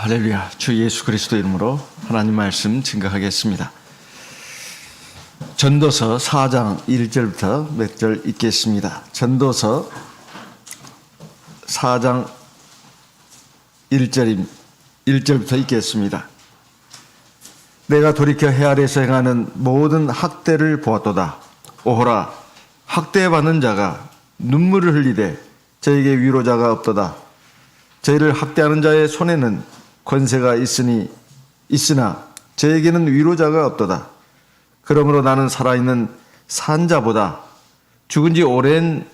할렐루야. 주 예수 그리스도 이름으로 하나님 말씀 증거하겠습니다. 전도서 4장 1절부터 몇 절 읽겠습니다. 전도서 4장 1절부터 읽겠습니다. 내가 돌이켜 해 아래에서 행하는 모든 학대를 보았도다. 오호라, 학대받는 자가 눈물을 흘리되 저에게 위로자가 없도다. 저희를 학대하는 자의 손에는 권세가 있으나 저에게는 위로자가 없도다. 그러므로 나는 살아있는 산 자보다 죽은 지 오랜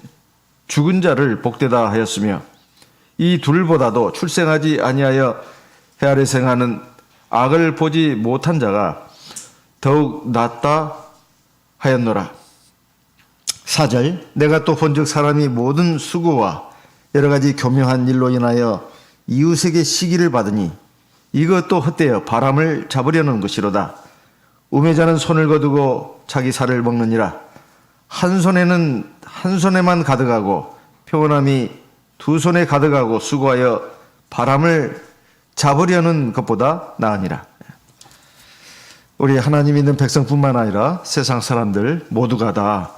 죽은 자를 복되다 하였으며 이 둘보다도 출생하지 아니하여 해 아래 생하는 악을 보지 못한 자가 더욱 낫다 하였노라. 4절, 내가 또 본즉 사람이 모든 수고와 여러 가지 교묘한 일로 인하여 이웃에게 시기를 받으니 이것도 헛되어 바람을 잡으려는 것이로다. 우매자는 손을 거두고 자기 살을 먹느니라. 한 손에만 가득하고 평온함이 두 손에 가득하고 수고하여 바람을 잡으려는 것보다 나으니라. 우리 하나님 믿는 백성뿐만 아니라 세상 사람들 모두가 다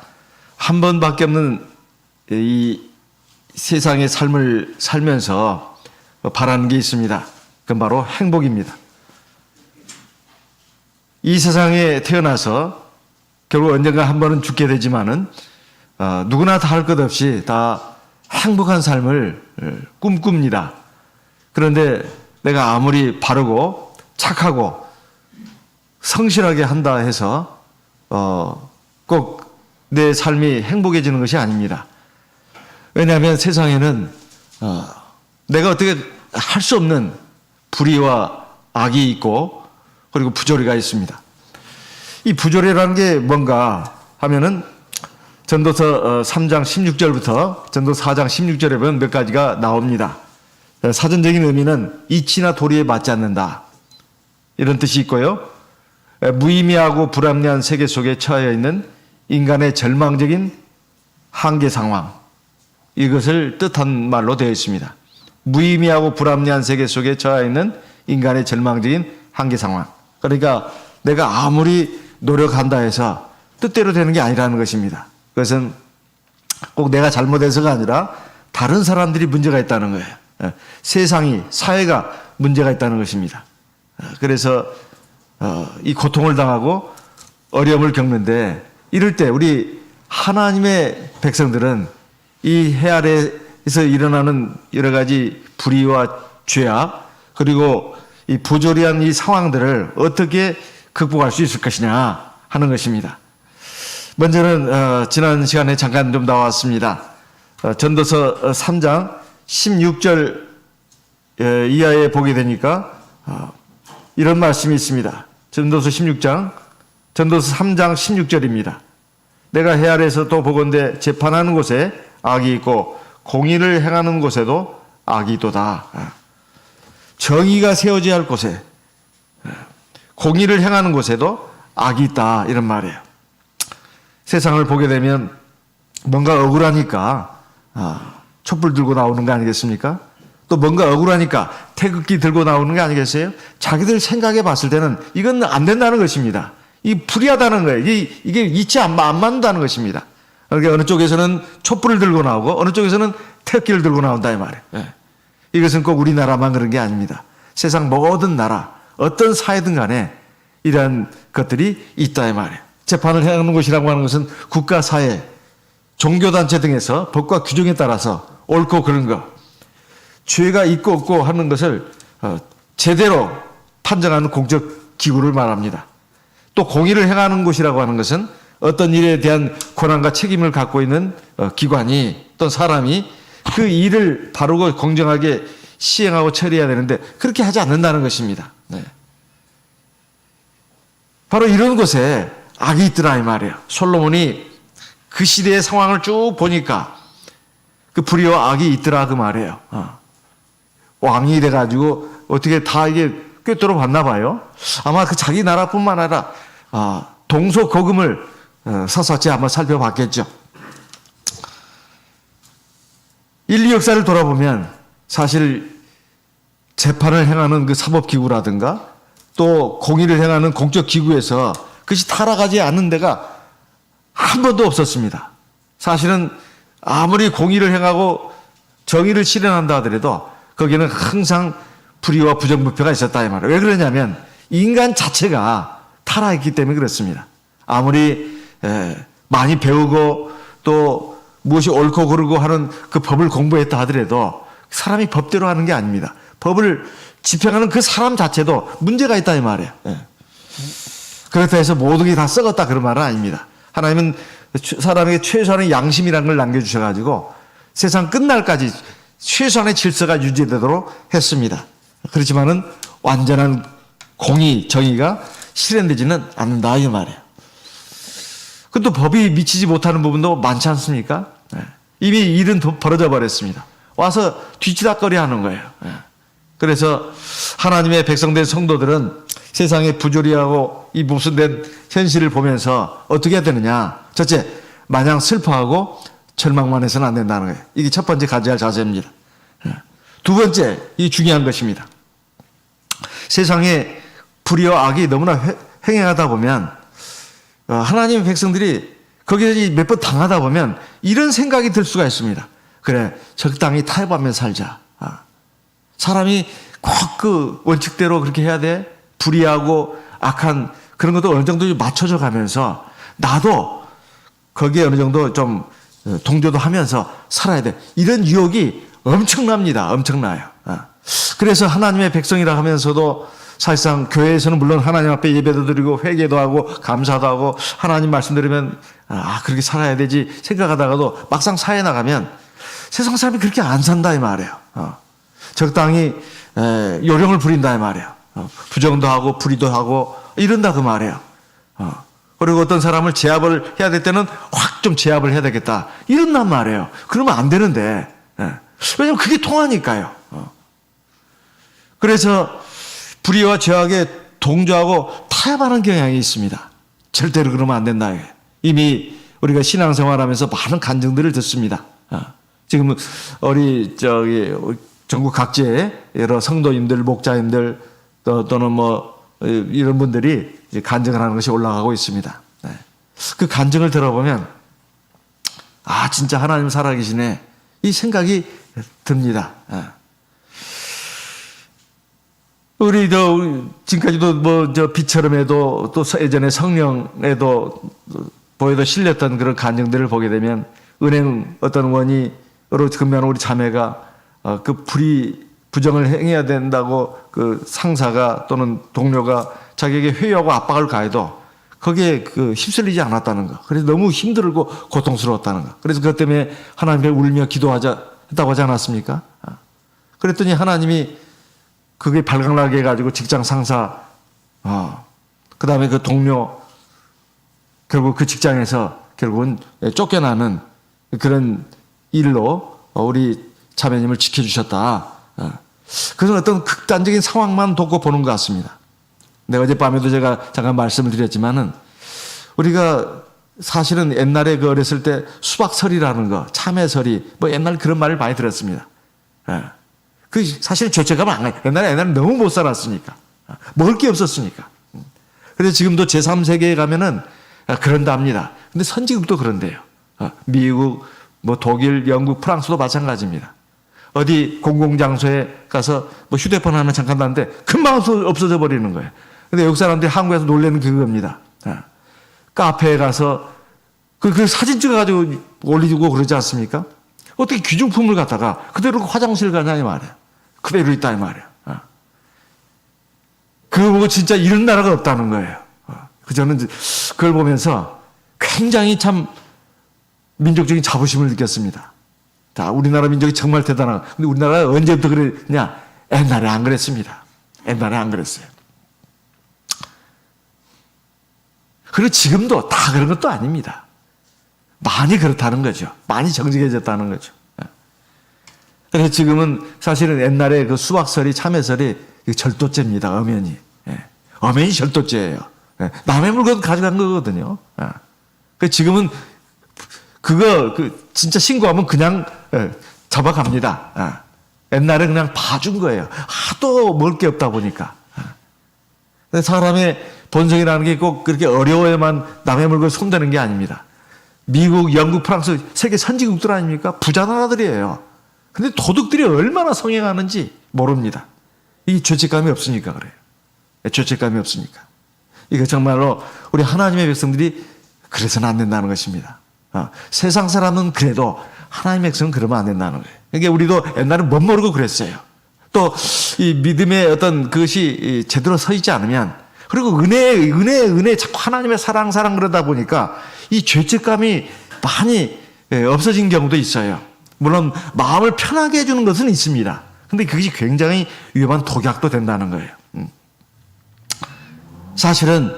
한 번밖에 없는 이 세상의 삶을 살면서 바라는 게 있습니다. 그건 바로 행복입니다. 이 세상에 태어나서 결국 언젠가 한 번은 죽게 되지만은 누구나 다 할 것 없이 다 행복한 삶을 꿈꿉니다. 그런데 내가 아무리 바르고 착하고 성실하게 한다 해서 꼭 내 삶이 행복해지는 것이 아닙니다. 왜냐하면 세상에는 내가 어떻게 할 수 없는 불의와 악이 있고 그리고 부조리가 있습니다. 이 부조리라는 게 뭔가 하면은 전도서 3장 16절부터 전도서 4장 16절에 보면 몇 가지가 나옵니다. 사전적인 의미는 이치나 도리에 맞지 않는다, 이런 뜻이 있고요. 무의미하고 불합리한 세계 속에 처해 있는 인간의 절망적인 한계 상황, 이것을 뜻한 말로 되어 있습니다. 무의미하고 불합리한 세계 속에 처해 있는 인간의 절망적인 한계 상황. 그러니까 내가 아무리 노력한다 해서 뜻대로 되는 게 아니라는 것입니다. 그것은 꼭 내가 잘못해서가 아니라 다른 사람들이 문제가 있다는 거예요. 세상이, 사회가 문제가 있다는 것입니다. 그래서 이 고통을 당하고 어려움을 겪는데, 이럴 때 우리 하나님의 백성들은 이 해 아래에서 일어나는 여러 가지 불의와 죄악, 그리고 이 부조리한 이 상황들을 어떻게 극복할 수 있을 것이냐 하는 것입니다. 먼저는 지난 시간에 잠깐 좀 나왔습니다. 전도서 3장 16절 이하에 보게 되니까 이런 말씀이 있습니다. 전도서 3장 16절입니다. 내가 해 아래에서 또 보건대 재판하는 곳에 악이 있고 공의를 행하는 곳에도 악이 있도다. 정의가 세워져야 할 곳에, 공의를 행하는 곳에도 악이 있다, 이런 말이에요. 세상을 보게 되면 뭔가 억울하니까 촛불 들고 나오는 거 아니겠습니까? 또 뭔가 억울하니까 태극기 들고 나오는 거 아니겠어요? 자기들 생각해 봤을 때는 이건 안 된다는 것입니다. 이 불의하다는 거예요. 이게 이치 안 맞는다는 것입니다. 그러니까 어느 쪽에서는 촛불을 들고 나오고 어느 쪽에서는 태극기를 들고 나온다, 이 말이에요. 이것은 꼭 우리나라만 그런 게 아닙니다. 세상 모든 나라, 어떤 사회든 간에 이러한 것들이 있다, 이 말이에요. 재판을 해하는 곳이라고 하는 것은 국가, 사회, 종교단체 등에서 법과 규정에 따라서 옳고 그른 것, 죄가 있고 없고 하는 것을 제대로 판정하는 공적 기구를 말합니다. 또 공의를 행하는 곳이라고 하는 것은 어떤 일에 대한 권한과 책임을 갖고 있는 기관이 또는 사람이 그 일을 바르고 공정하게 시행하고 처리해야 되는데 그렇게 하지 않는다는 것입니다. 네. 바로 이런 곳에 악이 있더라, 이 말이에요. 솔로몬이 그 시대의 상황을 쭉 보니까 그 불의와 악이 있더라, 그 말이에요. 왕이 돼가지고 어떻게 다 이게 꿰뚫어 봤나 봐요. 아마 그 자기 나라뿐만 아니라 동서고금을 샅샅이 한번 살펴봤겠죠. 인류 역사를 돌아보면 사실 재판을 행하는 그 사법기구라든가 또 공의를 행하는 공적기구에서 그것이 타락하지 않는 데가 한 번도 없었습니다. 사실은 아무리 공의를 행하고 정의를 실현한다 하더라도 거기는 항상 불의와 부정부패가 있었다 이 말이에요. 왜 그러냐면 인간 자체가 타락했기 때문에 그렇습니다. 아무리 많이 배우고 또 무엇이 옳고 그르고 하는 그 법을 공부했다 하더라도 사람이 법대로 하는 게 아닙니다. 법을 집행하는 그 사람 자체도 문제가 있다 이 말이에요. 그렇다 해서 모든 게 다 썩었다 그런 말은 아닙니다. 하나님은 사람에게 최소한의 양심이라는 걸 남겨주셔가지고 세상 끝날까지 최소한의 질서가 유지되도록 했습니다. 그렇지만은 완전한 공의, 정의가 실현되지는 않는다 이 말이에요. 그것도 법이 미치지 못하는 부분도 많지 않습니까? 이미 일은 벌어져 버렸습니다. 와서 뒤치다거리 하는 거예요. 그래서 하나님의 백성된 성도들은 세상의 부조리하고 이 모순된 현실을 보면서 어떻게 해야 되느냐. 첫째, 마냥 슬퍼하고 절망만 해서는 안 된다는 거예요. 이게 첫 번째 가져야 할 자세입니다. 두 번째, 이 중요한 것입니다. 세상에 불의와 악이 너무나 횡행하다 보면 하나님의 백성들이 거기서 몇 번 당하다 보면 이런 생각이 들 수가 있습니다. 그래, 적당히 타협하며 살자. 사람이 꼭 그 원칙대로 그렇게 해야 돼? 불의하고 악한 그런 것도 어느 정도 맞춰져 가면서 나도 거기에 어느 정도 좀 동조도 하면서 살아야 돼. 이런 유혹이 엄청납니다. 엄청나요. 그래서 하나님의 백성이라 하면서도 사실상 교회에서는 물론 하나님 앞에 예배도 드리고 회개도 하고 감사도 하고 하나님 말씀 들으면 그렇게 살아야 되지 생각하다가도 막상 사회 나가면 세상 사람이 그렇게 안 산다 이 말이에요. 적당히 요령을 부린다 이 말이에요. 부정도 하고 불의도 하고 이런다 그 말이에요. 그리고 어떤 사람을 제압을 해야 될 때는 확 좀 제압을 해야 되겠다 이런단 말이에요. 그러면 안 되는데 왜냐하면 그게 통하니까요. 그래서 불의와 죄악에 동조하고 타협하는 경향이 있습니다. 절대로 그러면 안 된다. 이미 우리가 신앙생활하면서 많은 간증들을 듣습니다. 지금 우리 전국 각지의 여러 성도님들, 목자님들 또는 뭐 이런 분들이 이제 간증을 하는 것이 올라가고 있습니다. 그 간증을 들어보면 진짜 하나님 살아계시네 이 생각이 듭니다. 우리도 지금까지도 뭐 비처럼 해도 또 예전에 성령에도 보여도 실렸던 그런 간증들을 보게 되면 은행 어떤 원이로 근무하는 우리 자매가 그 부정을 행해야 된다고 그 상사가 또는 동료가 자기에게 회유하고 압박을 가해도 거기에 휩쓸리지 않았다는 거. 그래서 너무 힘들고 고통스러웠다는 거. 그래서 그것 때문에 하나님께 울며 기도했다고 하지 않았습니까? 그랬더니 하나님이 그게 발각나게 해가지고 직장 상사, 그 다음에 그 동료, 결국 그 직장에서 결국은 쫓겨나는 그런 일로 우리 자매님을 지켜주셨다. 그래서 어떤 극단적인 상황만 놓고 보는 것 같습니다. 어젯밤에도 제가 잠깐 말씀을 드렸지만은 우리가 사실은 옛날에 어렸을 때 수박설이라는 거, 참외설이 뭐 옛날 그런 말을 많이 들었습니다. 그 사실 죄책감 안 가요. 옛날에 너무 못 살았으니까. 먹을 게 없었으니까. 그래서 지금도 제3세계에 가면은 그런다 합니다. 근데 선진국도 그런데요. 미국, 뭐 독일, 영국, 프랑스도 마찬가지입니다. 어디 공공장소에 가서 뭐 휴대폰 하나 잠깐 놨는데 금방 없어져 버리는 거예요. 근데 외국 사람들이 한국에서 놀라는 그겁니다. 카페에 가서 그 사진 찍어가지고 올리고 그러지 않습니까? 어떻게 귀중품을 갖다가 그대로 화장실 가냐 이 말이에요. 그대로 있다 이 말이에요. 그거 보고 진짜 이런 나라가 없다는 거예요. 저는 그걸 보면서 굉장히 참 민족적인 자부심을 느꼈습니다. 우리나라 민족이 정말 대단하고 근데 우리나라가 언제부터 그랬냐? 옛날에 안 그랬습니다. 옛날에 안 그랬어요. 그리고 지금도 다 그런 것도 아닙니다. 많이 그렇다는 거죠. 많이 정직해졌다는 거죠. 그래서 지금은 사실은 옛날에 그 수박설이 참외설이 절도죄입니다. 엄연히. 엄연히 절도죄예요. 남의 물건 가져간 거거든요. 지금은 그거 진짜 신고하면 그냥 잡아갑니다. 옛날에 그냥 봐준 거예요. 하도 먹을 게 없다 보니까. 근데 사람의 본성이라는 게 꼭 그렇게 어려워야만 남의 물건을 손대는 게 아닙니다. 미국, 영국, 프랑스 세계 선진국들 아닙니까? 부자 나라들이에요. 근데 도둑들이 얼마나 성행하는지 모릅니다. 이 죄책감이 없으니까 그래요. 죄책감이 없으니까. 이거 정말로 우리 하나님의 백성들이 그래서는 안 된다는 것입니다. 세상 사람은 그래도 하나님의 백성은 그러면 안 된다는 거예요. 그러니까 우리도 옛날에 못 모르고 그랬어요. 또 이 믿음의 어떤 그것이 제대로 서 있지 않으면, 그리고 은혜 자꾸 하나님의 사랑 그러다 보니까 이 죄책감이 많이 없어진 경우도 있어요. 물론 마음을 편하게 해주는 것은 있습니다. 근데 그것이 굉장히 위험한 독약도 된다는 거예요. 사실은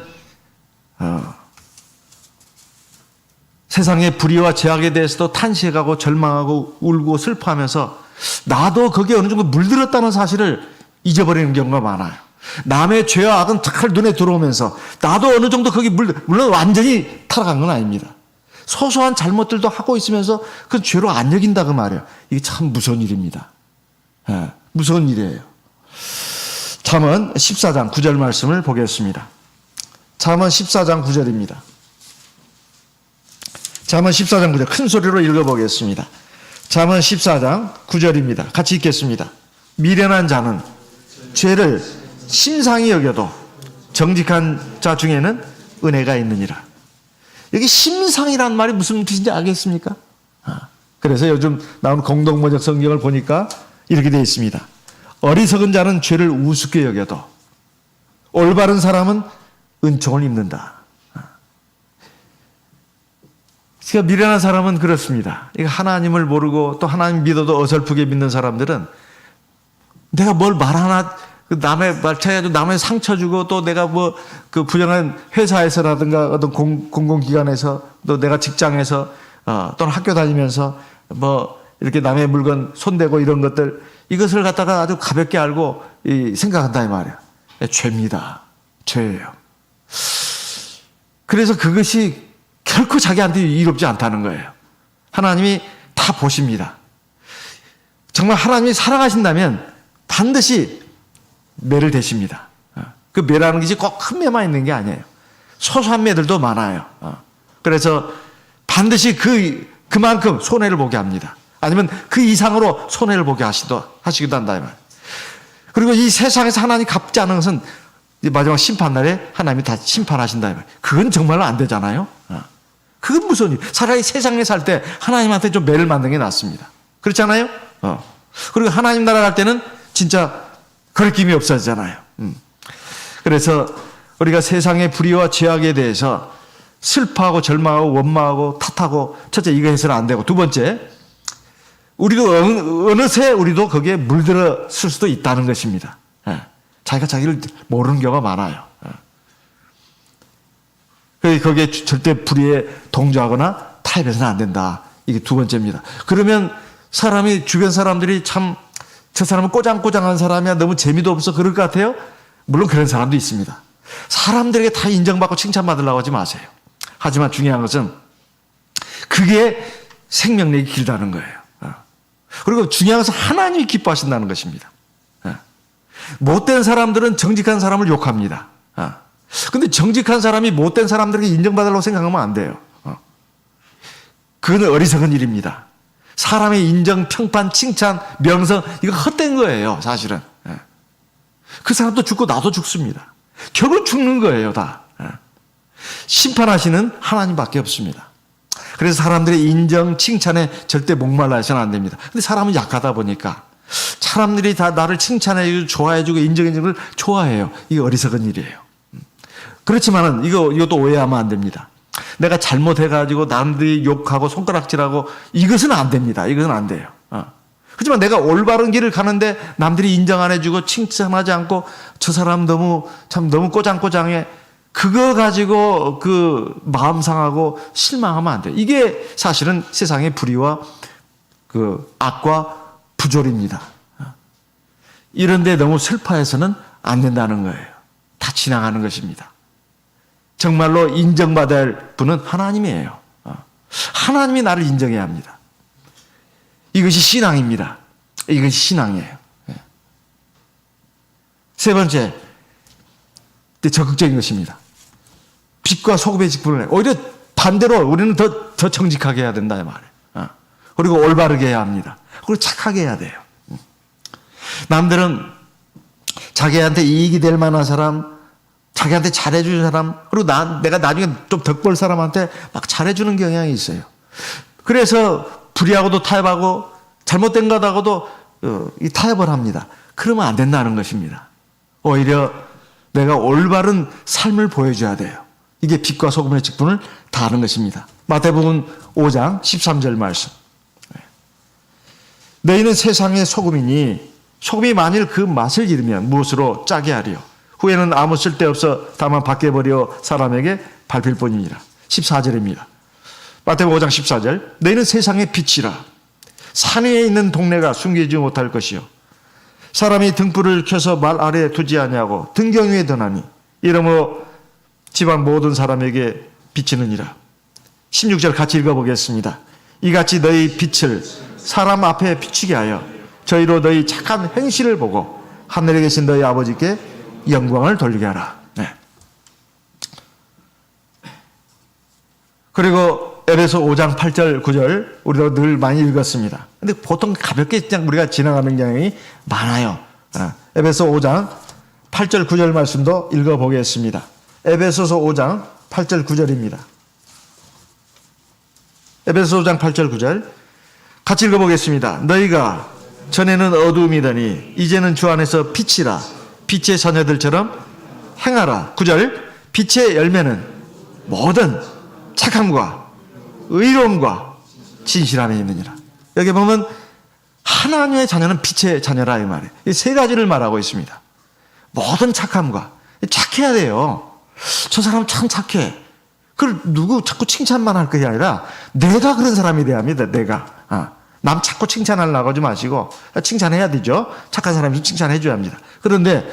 세상의 불의와 죄악에 대해서도 탄식하고 절망하고 울고 슬퍼하면서 나도 거기에 어느 정도 물들었다는 사실을 잊어버리는 경우가 많아요. 남의 죄와 악은 탁 눈에 들어오면서 나도 어느 정도 거기 물론 완전히 타락한 건 아닙니다. 소소한 잘못들도 하고 있으면서 그 죄로 안 여긴다 그 말이에요. 이게 참 무서운 일입니다. 무서운 일이에요. 잠언 14장 9절 말씀을 보겠습니다. 잠언 14장 9절입니다. 잠언 14장 9절 큰 소리로 읽어보겠습니다. 잠언 14장 9절입니다. 같이 읽겠습니다. 미련한 자는 죄를 심상히 여겨도 정직한 자 중에는 은혜가 있느니라. 여기 심상이라는 말이 무슨 뜻인지 알겠습니까? 그래서 요즘 나오는 공동번역 성경을 보니까 이렇게 되어 있습니다. 어리석은 자는 죄를 우습게 여겨도 올바른 사람은 은총을 입는다. 그러니까 미련한 사람은 그렇습니다. 하나님을 모르고 또 하나님 믿어도 어설프게 믿는 사람들은 내가 뭘 말 하나 남의 말차가지고 남의 상처 주고 또 내가 뭐 그 부정한 회사에서라든가 어떤 공공기관에서 또 내가 직장에서 또는 학교 다니면서 뭐 이렇게 남의 물건 손대고 이런 것들 이것을 갖다가 아주 가볍게 알고 생각한다 이 말이야. 죄입니다. 죄예요. 그래서 그것이 결코 자기한테 이롭지 않다는 거예요. 하나님이 다 보십니다. 정말 하나님이 사랑하신다면 반드시 매를 대십니다. 그 매라는 것이 꼭 큰 매만 있는 게 아니에요. 소소한 매들도 많아요. 그래서 반드시 그만큼 손해를 보게 합니다. 아니면 그 이상으로 손해를 보게 하시기도 한다. 그리고 이 세상에서 하나님이 갚지 않은 것은 마지막 심판날에 하나님이 다 심판하신다. 그건 정말로 안 되잖아요. 그건 무슨 일. 차라리 세상에 살 때 하나님한테 좀 매를 만든 게 낫습니다. 그렇잖아요? 그리고 하나님 나라 갈 때는 진짜 거리낌이 없어지잖아요. 그래서 우리가 세상의 불의와 죄악에 대해서 슬퍼하고 절망하고 원망하고 탓하고 첫째 이거 해서는 안 되고 두 번째 우리도 어느새 우리도 거기에 물들었을 수도 있다는 것입니다. 자기가 자기를 모르는 경우가 많아요. 거기에 절대 불의에 동조하거나 타협해서는 안 된다. 이게 두 번째입니다. 그러면 주변 사람들이 참 저 사람은 꼬장꼬장한 사람이야 너무 재미도 없어 그럴 것 같아요. 물론 그런 사람도 있습니다. 사람들에게 다 인정받고 칭찬받으려고 하지 마세요. 하지만 중요한 것은 그게 생명력이 길다는 거예요. 그리고 중요한 것은 하나님이 기뻐하신다는 것입니다. 못된 사람들은 정직한 사람을 욕합니다. 근데 정직한 사람이 못된 사람들에게 인정받으려고 생각하면 안 돼요. 그건 어리석은 일입니다. 사람의 인정, 평판, 칭찬, 명성 이거 헛된 거예요. 사실은. 그 사람도 죽고 나도 죽습니다. 결국 죽는 거예요. 다. 심판하시는 하나님밖에 없습니다. 그래서 사람들의 인정, 칭찬에 절대 목말라 해서는 안 됩니다. 근데 사람은 약하다 보니까 사람들이 다 나를 칭찬해주고 좋아해주고 인정해주는 걸 좋아해요. 이게 어리석은 일이에요. 그렇지만은 이것도 오해하면 안 됩니다. 내가 잘못해가지고 남들이 욕하고 손가락질하고 이것은 안 됩니다. 이것은 안 돼요. 하지만 내가 올바른 길을 가는데 남들이 인정 안 해주고 칭찬하지 않고 저 사람 너무 꼬장꼬장해. 그거 가지고 그 마음 상하고 실망하면 안 돼요. 이게 사실은 세상의 불의와 그 악과 부조리입니다. 이런데 너무 슬퍼해서는 안 된다는 거예요. 다 지나가는 것입니다. 정말로 인정받아야 할 분은 하나님이에요. 하나님이 나를 인정해야 합니다. 이것이 신앙입니다. 이건 신앙이에요. 세 번째, 적극적인 것입니다. 빛과 소금의 직분을 해. 오히려 반대로 우리는 더 정직하게 해야 된다, 이 말이에요. 그리고 올바르게 해야 합니다. 그리고 착하게 해야 돼요. 남들은 자기한테 이익이 될 만한 사람, 자기한테 잘해주는 사람, 그리고 내가 나중에 좀 덕볼 사람한테 막 잘해주는 경향이 있어요. 그래서 불의하고도 타협하고 잘못된 것하고도 타협을 합니다. 그러면 안 된다는 것입니다. 오히려 내가 올바른 삶을 보여줘야 돼요. 이게 빛과 소금의 직분을 다하는 것입니다. 마태복음 5장 13절 말씀. 너희는 세상의 소금이니 소금이 만일 그 맛을 잃으면 무엇으로 짜게 하리요. 후에는 아무 쓸데없어 다만 밖에 버려 사람에게 밟힐 뿐이니라. 14절입니다. 마태복음 5장 14절. 너희는 세상의 빛이라. 산 위에 있는 동네가 숨기지 못할 것이요. 사람이 등불을 켜서 말 아래에 두지 아니하고 등경 위에 두나니 이러므로 집안 모든 사람에게 비치느니라. 16절 같이 읽어보겠습니다. 이같이 너희 빛을 사람 앞에 비추게 하여 저희로 너희 착한 행실을 보고 하늘에 계신 너희 아버지께 영광을 돌리게 하라. 네. 그리고 에베소 5장 8절 9절 우리도 늘 많이 읽었습니다. 근데 보통 가볍게 그냥 우리가 지나가는 경향이 많아요. 에베소 5장 8절 9절 말씀도 읽어보겠습니다. 에베소서 5장 8절 9절입니다. 에베소 5장 8절 9절 같이 읽어보겠습니다. 너희가 전에는 어두움이더니 이제는 주 안에서 빛이라. 빛의 자녀들처럼 행하라. 9절 빛의 열매는 모든 착함과 의로움과 진실함에 있느니라. 여기 보면 하나님의 자녀는 빛의 자녀라 이 말이에요. 이 세 가지를 말하고 있습니다. 모든 착함과 착해야 돼요. 저 사람 참 착해. 그걸 누구 자꾸 칭찬만 할 것이 아니라 내가 그런 사람이 돼야 합니다. 내가. 남 자꾸 칭찬하려고 하지 마시고 칭찬해야 되죠. 착한 사람이 칭찬해 줘야 합니다. 그런데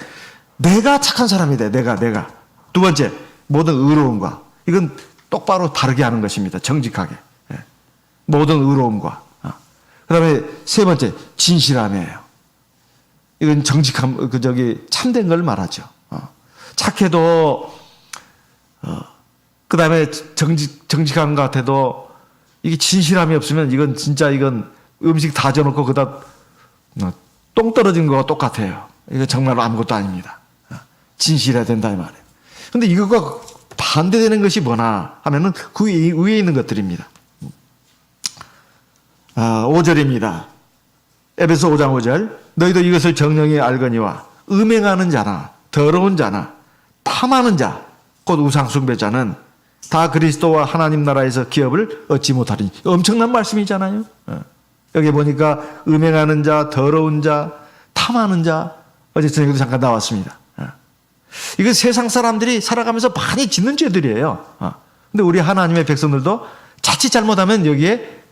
내가 착한 사람이 돼. 내가. 두 번째, 모든 의로움과 이건 똑바로 다르게 하는 것입니다. 정직하게. 모든 의로움과. 그 다음에 세 번째, 진실함이에요. 이건 정직함, 참된 걸 말하죠. 착해도, 그 다음에 정직한 것 같아도 이게 진실함이 없으면 이건 음식 다 져놓고 그다 똥 떨어진 거와 똑같아요. 이거 정말로 아무것도 아닙니다. 진실해야 된다 이 말이에요. 근데 이거가 반대되는 것이 뭐나 하면은 그 위에 있는 것들입니다. 5절입니다. 에베소 5장 5절. 너희도 이것을 정령이 알거니와 음행하는 자나 더러운 자나 탐하는 자 곧 우상숭배자는 다 그리스도와 하나님 나라에서 기업을 얻지 못하리니. 엄청난 말씀이잖아요. 여기 보니까 음행하는 자, 더러운 자, 탐하는 자, 어제 저녁에도 잠깐 나왔습니다. 이건 세상 사람들이 살아가면서 많이 짓는 죄들이에요. 근데 우리 하나님의 백성들도 자칫 잘못하면 여기에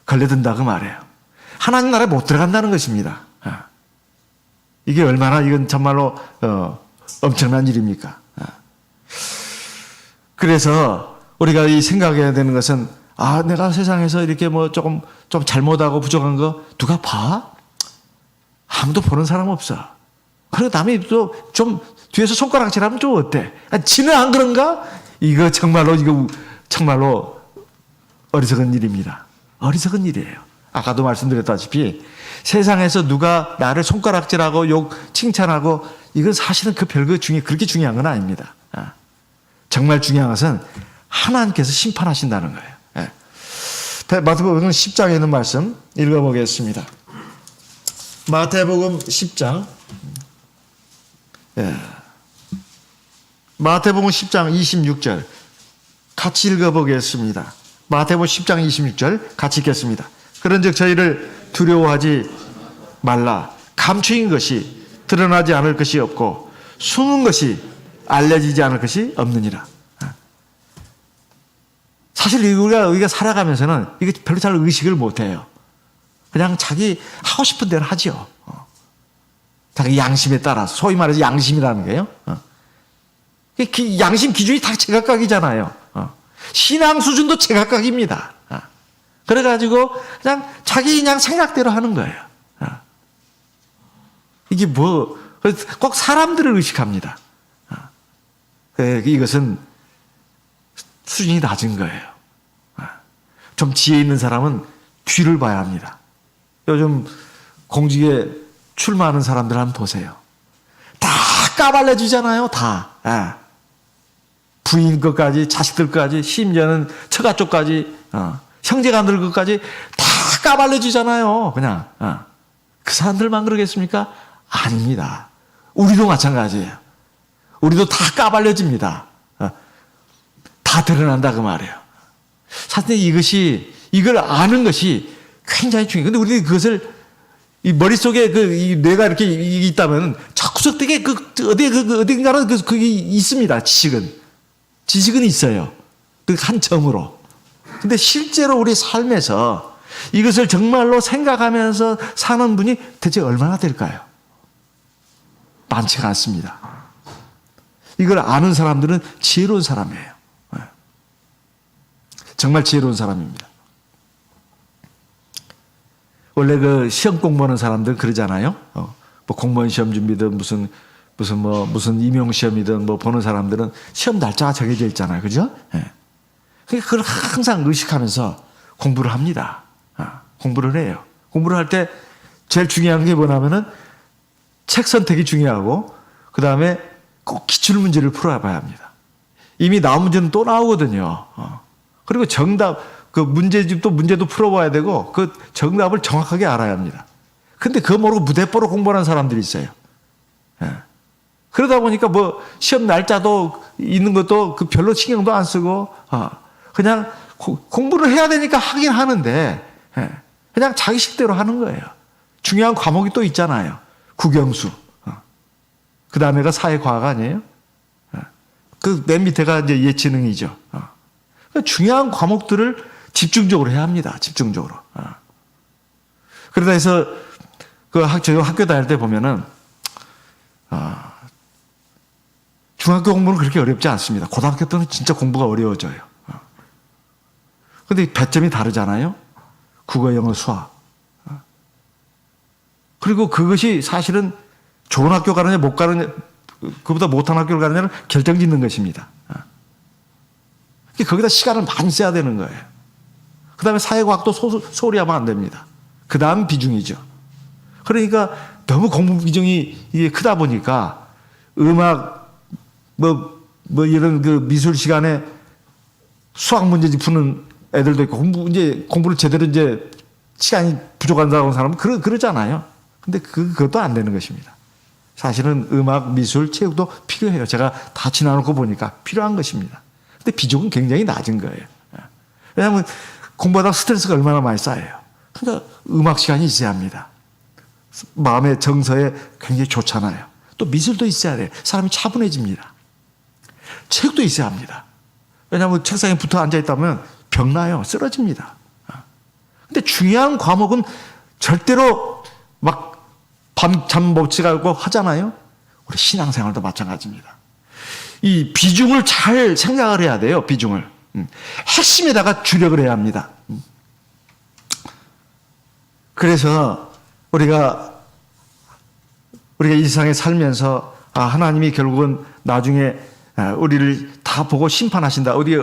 걸려든다 그 말이에요. 하나님 나라에 못 들어간다는 것입니다. 이게 얼마나 이건 정말로 엄청난 일입니까? 그래서 우리가 이 생각해야 되는 것은 내가 세상에서 이렇게 좀 잘못하고 부족한 거 누가 봐? 아무도 보는 사람 없어. 그리고 남이 또 좀 뒤에서 손가락질하면 좀 어때? 지는 안 그런가? 이거 정말로 어리석은 일입니다. 어리석은 일이에요. 아까도 말씀드렸다시피 세상에서 누가 나를 손가락질하고 칭찬하고 이건 사실은 그렇게 중요한 건 아닙니다. 정말 중요한 것은 하나님께서 심판하신다는 거예요. 마태복음 10장에 있는 말씀 읽어보겠습니다. 마태복음 10장 마태복음 10장 26절 같이 읽어보겠습니다. 마태복음 10장 26절 같이 읽겠습니다. 그런즉 저희를 두려워하지 말라. 감추인 것이 드러나지 않을 것이 없고 숨은 것이 알려지지 않을 것이 없느니라. 사실 우리가 살아가면서는 이게 별로 잘 의식을 못해요. 그냥 자기 하고 싶은 대로 하죠. 자기 양심에 따라서. 소위 말해서 양심이라는 거예요. 양심 기준이 다 제각각이잖아요. 신앙 수준도 제각각입니다. 그래가지고 그냥 자기 생각대로 하는 거예요. 이게 뭐, 꼭 사람들을 의식합니다. 이것은 수준이 낮은 거예요. 좀 지혜 있는 사람은 뒤를 봐야 합니다. 요즘 공직에 출마하는 사람들 한번 보세요. 다 까발려주잖아요, 다. 부인 것까지, 자식들까지, 심지어는 처가 쪽까지, 형제간들 것까지 다 까발려주잖아요, 그냥. 그 사람들만 그러겠습니까? 아닙니다. 우리도 마찬가지예요. 우리도 다 까발려집니다. 다 드러난다, 그 말이에요. 사실 이걸 아는 것이 굉장히 중요해요. 근데 우리는 그것을 이 머릿속에 이 뇌가 이렇게 있다면 자꾸서 되게 어딘가는 그게 있습니다. 지식은 있어요. 그 한 점으로. 근데 실제로 우리 삶에서 이것을 정말로 생각하면서 사는 분이 대체 얼마나 될까요? 많지가 않습니다. 이걸 아는 사람들은 지혜로운 사람이에요. 정말 지혜로운 사람입니다. 원래 그 시험 공부하는 사람들 그러잖아요. 뭐 공무원 시험 준비든 무슨 임용 시험이든 뭐 보는 사람들은 시험 날짜가 정해져 있잖아요. 그죠? 그러니까 그걸 항상 의식하면서 공부를 합니다. 공부를 해요. 공부를 할 때 제일 중요한 게 뭐냐면은 책 선택이 중요하고 그 다음에 꼭 기출 문제를 풀어봐야 합니다. 이미 나온 문제는 또 나오거든요. 그리고 정답, 그 문제도 풀어봐야 되고 그 정답을 정확하게 알아야 합니다. 근데 그거 모르고 무대뽀로 공부하는 사람들이 있어요. 그러다 보니까 뭐 시험 날짜도 있는 것도 그 별로 신경도 안 쓰고 그냥 공부를 해야 되니까 하긴 하는데 그냥 자기 식대로 하는 거예요. 중요한 과목이 또 있잖아요. 국영수. 그 다음에가 사회과학 아니에요? 그 맨 밑에가 이제 예체능이죠. 중요한 과목들을 집중적으로 해야 합니다. 집중적으로. 그러다 해서 저 학교 다닐 때 보면은 중학교 공부는 그렇게 어렵지 않습니다. 고등학교 때는 진짜 공부가 어려워져요. 근데 배점이 다르잖아요. 국어, 영어, 수학. 그리고 그것이 사실은 좋은 학교 가느냐 못 가느냐, 그보다 못한 학교를 가느냐는 결정짓는 것입니다. 거기다 시간을 많이 써야 되는 거예요. 그 다음에 사회과학도 소홀히 하면 안 됩니다. 그 다음 비중이죠. 그러니까 너무 공부 비중이 이게 크다 보니까 음악, 이런 그 미술 시간에 수학 문제 푸는 애들도 있고 공부를 제대로 이제 시간이 부족한다고 하는 사람은 그러잖아요. 근데 그것도 안 되는 것입니다. 사실은 음악, 미술, 체육도 필요해요. 제가 다 지나놓고 보니까 필요한 것입니다. 근데 비중은 굉장히 낮은 거예요. 왜냐하면 공부하다 스트레스가 얼마나 많이 쌓여요. 그러니까 음악 시간이 있어야 합니다. 마음의 정서에 굉장히 좋잖아요. 또 미술도 있어야 돼요. 사람이 차분해집니다. 체육도 있어야 합니다. 왜냐하면 책상에 붙어 앉아있다면 병나요. 쓰러집니다. 근데 중요한 과목은 절대로 막 잠 못 자고 하잖아요. 우리 신앙생활도 마찬가지입니다. 이 비중을 잘 생각을 해야 돼요. 비중을. 핵심에다가 주력을 해야 합니다. 그래서 우리가 이 세상에 살면서 하나님이 결국은 나중에 우리를 다 보고 심판하신다. 우리의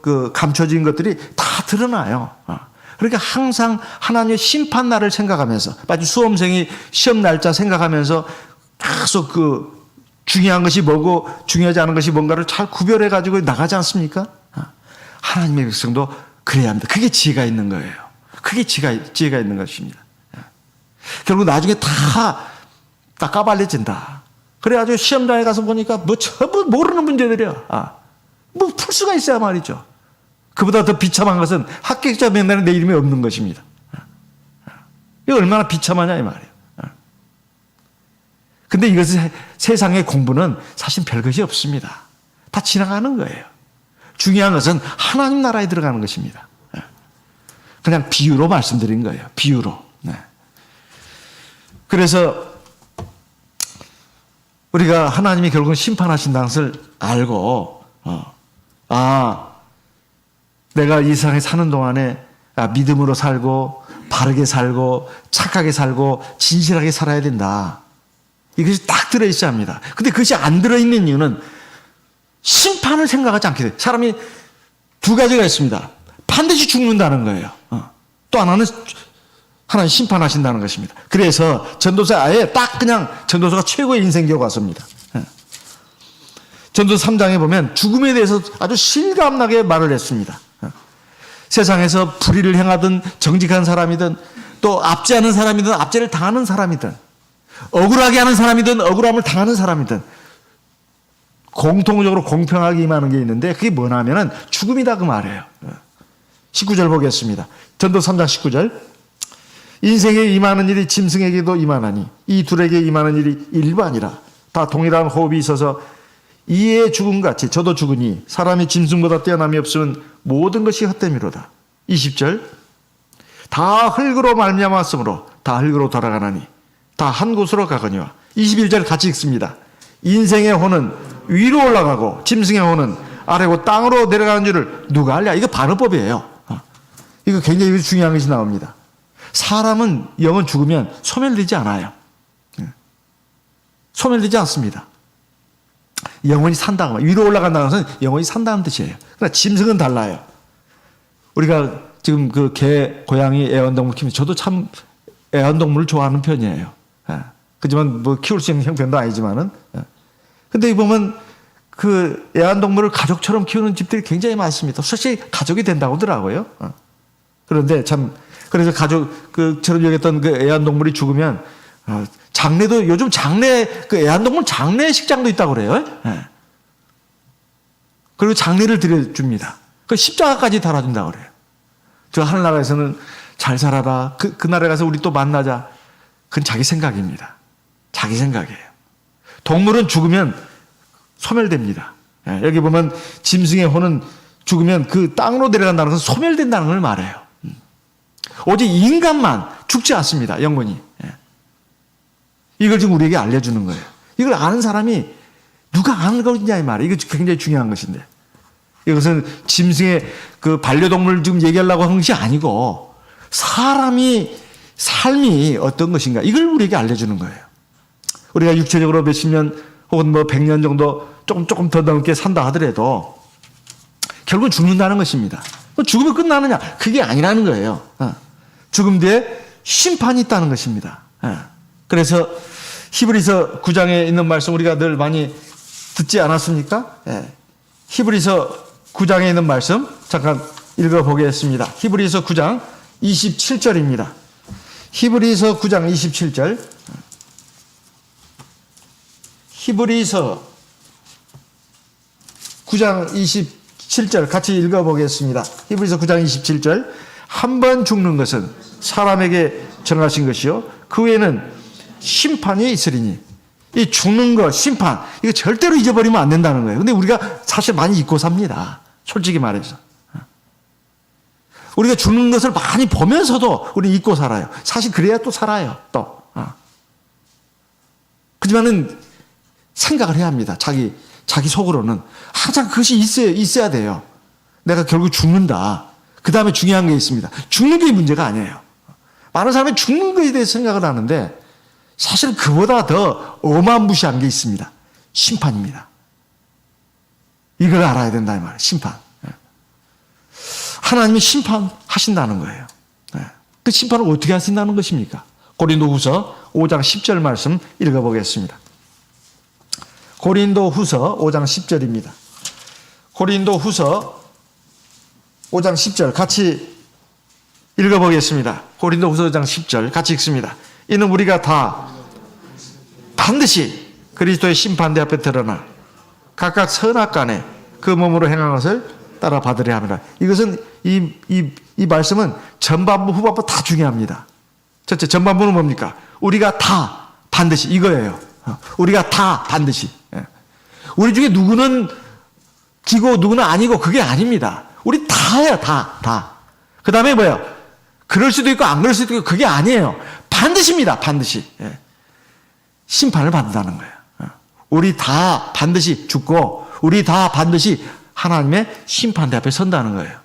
그 감춰진 것들이 다 드러나요. 그러니까 항상 하나님의 심판 날을 생각하면서 마치 수험생이 시험 날짜 생각하면서 계속 그 중요한 것이 뭐고 중요하지 않은 것이 뭔가를 잘 구별해 가지고 나가지 않습니까? 하나님의 백성도 그래야 합니다. 그게 지혜가 있는 거예요. 그게 지혜가 있는 것입니다. 결국 나중에 다 까발려진다. 그래가지고 시험장에 가서 보니까 전부 모르는 문제들이야. 풀 수가 있어야 말이죠. 그보다 더 비참한 것은 합격자 명단에 내 이름이 없는 것입니다. 이거 얼마나 비참하냐 이 말이에요. 근데 이것은 세상의 공부는 사실 별것이 없습니다. 다 지나가는 거예요. 중요한 것은 하나님 나라에 들어가는 것입니다. 그냥 비유로 말씀드린 거예요. 비유로. 그래서 우리가 하나님이 결국은 심판하신다는 것을 알고 내가 이 세상에 사는 동안에 믿음으로 살고 바르게 살고 착하게 살고 진실하게 살아야 된다. 이것이 딱 들어있어야 합니다. 근데 그것이 안 들어있는 이유는 심판을 생각하지 않게 돼요. 사람이 두 가지가 있습니다. 반드시 죽는다는 거예요. 또 하나는 하나님 심판하신다는 것입니다. 그래서 전도서 아예 딱 그냥 전도서가 최고의 인생 교과서입니다. 전도서 3장에 보면 죽음에 대해서 아주 실감나게 말을 했습니다. 세상에서 불의를 행하든 정직한 사람이든 또 압제하는 사람이든 압제를 당하는 사람이든 억울하게 하는 사람이든 억울함을 당하는 사람이든 공통적으로 공평하게 임하는 게 있는데 그게 뭐냐면은 죽음이다 그 말이에요. 19절 보겠습니다. 전도 3장 19절. 인생에 임하는 일이 짐승에게도 임하나니 이 둘에게 임하는 일이 일반이라. 다 동일한 호흡이 있어서 이의 죽음같이 저도 죽으니 사람이 짐승보다 뛰어남이 없으면 모든 것이 헛됨이로다. 20절. 다 흙으로 말미암았으므로 다 흙으로 돌아가나니 다 한 곳으로 가거니와. 21절 같이 읽습니다. 인생의 혼은 위로 올라가고 짐승의 혼은 아래고 땅으로 내려가는 줄을 누가 알랴. 이거 반어법이에요. 이거 굉장히 중요한 것이 나옵니다. 사람은 영은 죽으면 소멸되지 않아요. 소멸되지 않습니다. 영원히 산다고. 위로 올라간다는 것은 영원히 산다는 뜻이에요. 그러나 짐승은 달라요. 우리가 지금 그 개, 고양이, 애완동물 키우면 저도 참 애완동물을 좋아하는 편이에요. 그렇지만 뭐 키울 수 있는 형편도 아니지만은. 근데 보면 그 애완동물을 가족처럼 키우는 집들이 굉장히 많습니다. 사실 가족이 된다고 하더라고요. 그런데 참, 그래서 가족처럼 여겼던 그 애완동물이 죽으면, 장례도, 요즘 그 애완동물 장례식장도 있다고 그래요. 그리고 장례를 드려줍니다. 그 십자가까지 달아준다고 그래요. 저 하늘나라에서는 잘 살아라. 그 나라에 가서 우리 또 만나자. 그건 자기 생각입니다. 자기 생각이에요. 동물은 죽으면 소멸됩니다. 여기 보면 짐승의 혼은 죽으면 그 땅으로 내려간다는 것은 소멸된다는 걸 말해요. 오직 인간만 죽지 않습니다. 영원히. 이걸 지금 우리에게 알려주는 거예요. 이걸 아는 사람이 누가 아는 거냐 이 말이에요. 이거 굉장히 중요한 것인데. 이것은 짐승의 그 반려동물 지금 얘기하려고 하는 것이 아니고 사람이 삶이 어떤 것인가 이걸 우리에게 알려주는 거예요. 우리가 육체적으로 몇십 년 혹은 뭐 100년 정도 조금 더 넘게 산다 하더라도 결국은 죽는다는 것입니다. 죽으면 끝나느냐? 그게 아니라는 거예요. 죽음 뒤에 심판이 있다는 것입니다. 그래서 히브리서 9장에 있는 말씀 우리가 늘 많이 듣지 않았습니까? 히브리서 9장에 있는 말씀 잠깐 읽어보겠습니다. 히브리서 9장 27절입니다. 히브리서 9장 27절. 히브리서 9장 27절 같이 읽어보겠습니다. 히브리서 9장 27절. 한 번 죽는 것은 사람에게 정하신 것이요 그 외에는 심판이 있으리니. 이 죽는 것, 심판 이거 절대로 잊어버리면 안 된다는 거예요. 근데 우리가 사실 많이 잊고 삽니다. 솔직히 말해서. 우리가 죽는 것을 많이 보면서도 우리 잊고 살아요. 사실 그래야 또 살아요. 또. 그렇지만은 생각을 해야 합니다. 자기 속으로는 항상 그것이 있어야 돼요. 내가 결국 죽는다. 그 다음에 중요한 게 있습니다. 죽는 게 문제가 아니에요. 많은 사람이 죽는 것에 대해서 생각을 하는데 사실 그보다 더 어마무시한 게 있습니다. 심판입니다. 이걸 알아야 된다 이 말이에요. 심판. 하나님이 심판하신다는 거예요. 그 심판을 어떻게 하신다는 것입니까? 고린도후서 5장 10절 말씀 읽어보겠습니다. 고린도후서 5장 10절입니다. 고린도후서 5장 10절 같이 읽어보겠습니다. 고린도후서 5장 10절 같이 읽습니다. 이는 우리가 다 반드시 그리스도의 심판대 앞에 드러나 각각 선악간에 그 몸으로 행한 것을 따라 받으려 합니다. 이것은 이 말씀은 전반부 후반부 다 중요합니다. 첫째 전반부는 뭡니까? 우리가 다 반드시 이거예요. 우리가 다 반드시. 우리 중에 누구는 기고 누구는 아니고 그게 아닙니다. 우리 다예요. 다. 그 다음에 뭐예요? 그럴 수도 있고 안 그럴 수도 있고 그게 아니에요. 반드시입니다. 반드시. 심판을 받는다는 거예요. 우리 다 반드시 죽고 우리 다 반드시 하나님의 심판대 앞에 선다는 거예요.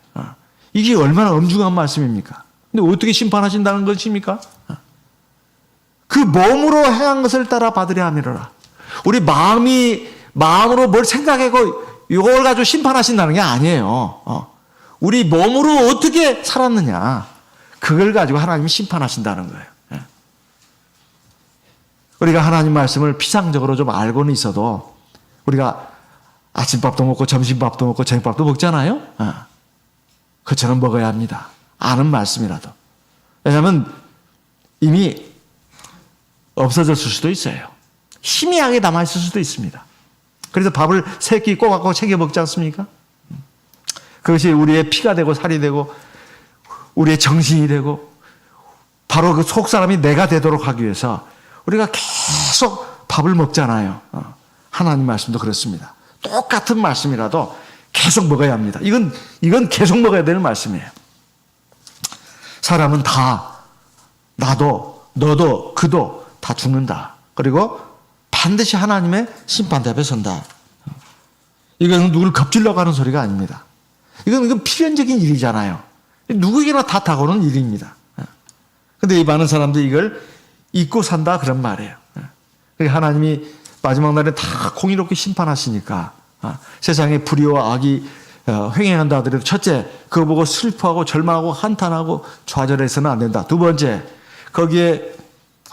이게 얼마나 엄중한 말씀입니까? 근데 어떻게 심판하신다는 것입니까? 그 몸으로 행한 것을 따라 받으려 함이로라. 우리 마음으로 뭘 생각하고 이걸 가지고 심판하신다는 게 아니에요. 우리 몸으로 어떻게 살았느냐, 그걸 가지고 하나님이 심판하신다는 거예요. 예. 우리가 하나님 말씀을 피상적으로 좀 알고는 있어도 우리가 아침밥도 먹고 점심밥도 먹고 저녁밥도 먹잖아요. 그처럼 먹어야 합니다. 아는 말씀이라도. 왜냐하면 이미 없어졌을 수도 있어요. 희미하게 남아있을 수도 있습니다. 그래서 밥을 3끼 꼬박꼬박 챙겨 먹지 않습니까? 그것이 우리의 피가 되고 살이 되고 우리의 정신이 되고 바로 그 속사람이 내가 되도록 하기 위해서 우리가 계속 밥을 먹잖아요. 하나님 말씀도 그렇습니다. 똑같은 말씀이라도 계속 먹어야 합니다. 이건 계속 먹어야 되는 말씀이에요. 사람은 다, 나도, 너도, 그도 다 죽는다. 그리고 반드시 하나님의 심판대 앞에 선다. 이건 누구를 겁질려고 하는 소리가 아닙니다. 이건 필연적인 일이잖아요. 누구에게나 다 다가오는 일입니다. 근데 이 많은 사람들이 이걸 잊고 산다, 그런 말이에요. 하나님이 마지막 날에 다 공의롭게 심판하시니까 세상에 불의와 악이 횡행한다 하더라도 첫째, 그거 보고 슬퍼하고 절망하고 한탄하고 좌절해서는 안 된다. 두 번째, 거기에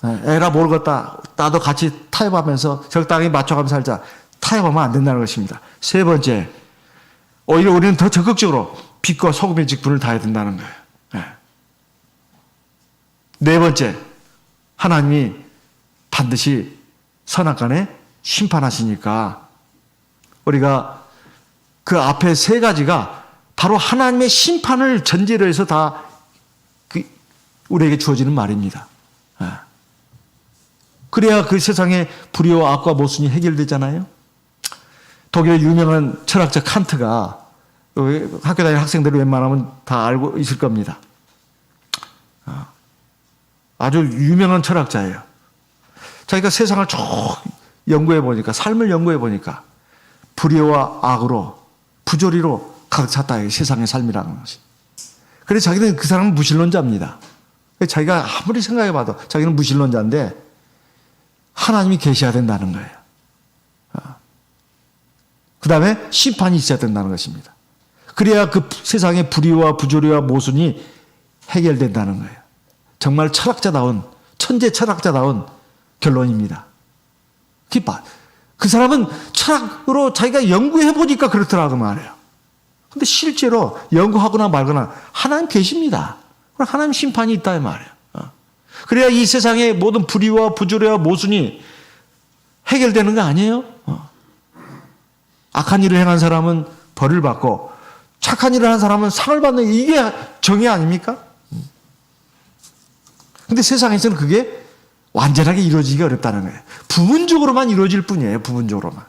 에라 모르겠다, 나도 같이 타협하면서 적당히 맞춰가면서 살자, 타협하면 안 된다는 것입니다. 세 번째, 오히려 우리는 더 적극적으로 빛과 소금의 직분을 다해야 된다는 거예요. 네 번째, 하나님이 반드시 선악간에 심판하시니까 우리가 그 앞에 세 가지가 바로 하나님의 심판을 전제로 해서 다 우리에게 주어지는 말입니다. 그래야 그 세상의 불의와 악과 모순이 해결되잖아요. 독일의 유명한 철학자 칸트가, 학교 다니는 학생들이 웬만하면 다 알고 있을 겁니다. 아주 유명한 철학자예요. 자기가 세상을 쭉 연구해 보니까, 삶을 연구해 보니까 불의와 악으로, 부조리로 가득 찼다, 세상의 삶이라는 것이. 그래서 자기는, 그 사람은 무신론자입니다. 자기가 아무리 생각해 봐도 자기는 무신론자인데 하나님이 계셔야 된다는 거예요. 그 다음에 심판이 있어야 된다는 것입니다. 그래야 그 세상의 불의와 부조리와 모순이 해결된다는 거예요. 정말 철학자다운, 천재 철학자다운 결론입니다. 그 사람은 철학으로 자기가 연구해 보니까 그렇더라고 말이에요. 근데 실제로 연구하거나 말거나 하나님 계십니다. 하나님 심판이 있다 이 말이에요. 그래야 이 세상의 모든 불의와 부조리와 모순이 해결되는 거 아니에요? 악한 일을 행한 사람은 벌을 받고 착한 일을 한 사람은 상을 받는, 이게 정의 아닙니까? 근데 세상에서는 그게 완전하게 이루어지기 어렵다는 거예요. 부분적으로만 이루어질 뿐이에요. 부분적으로만.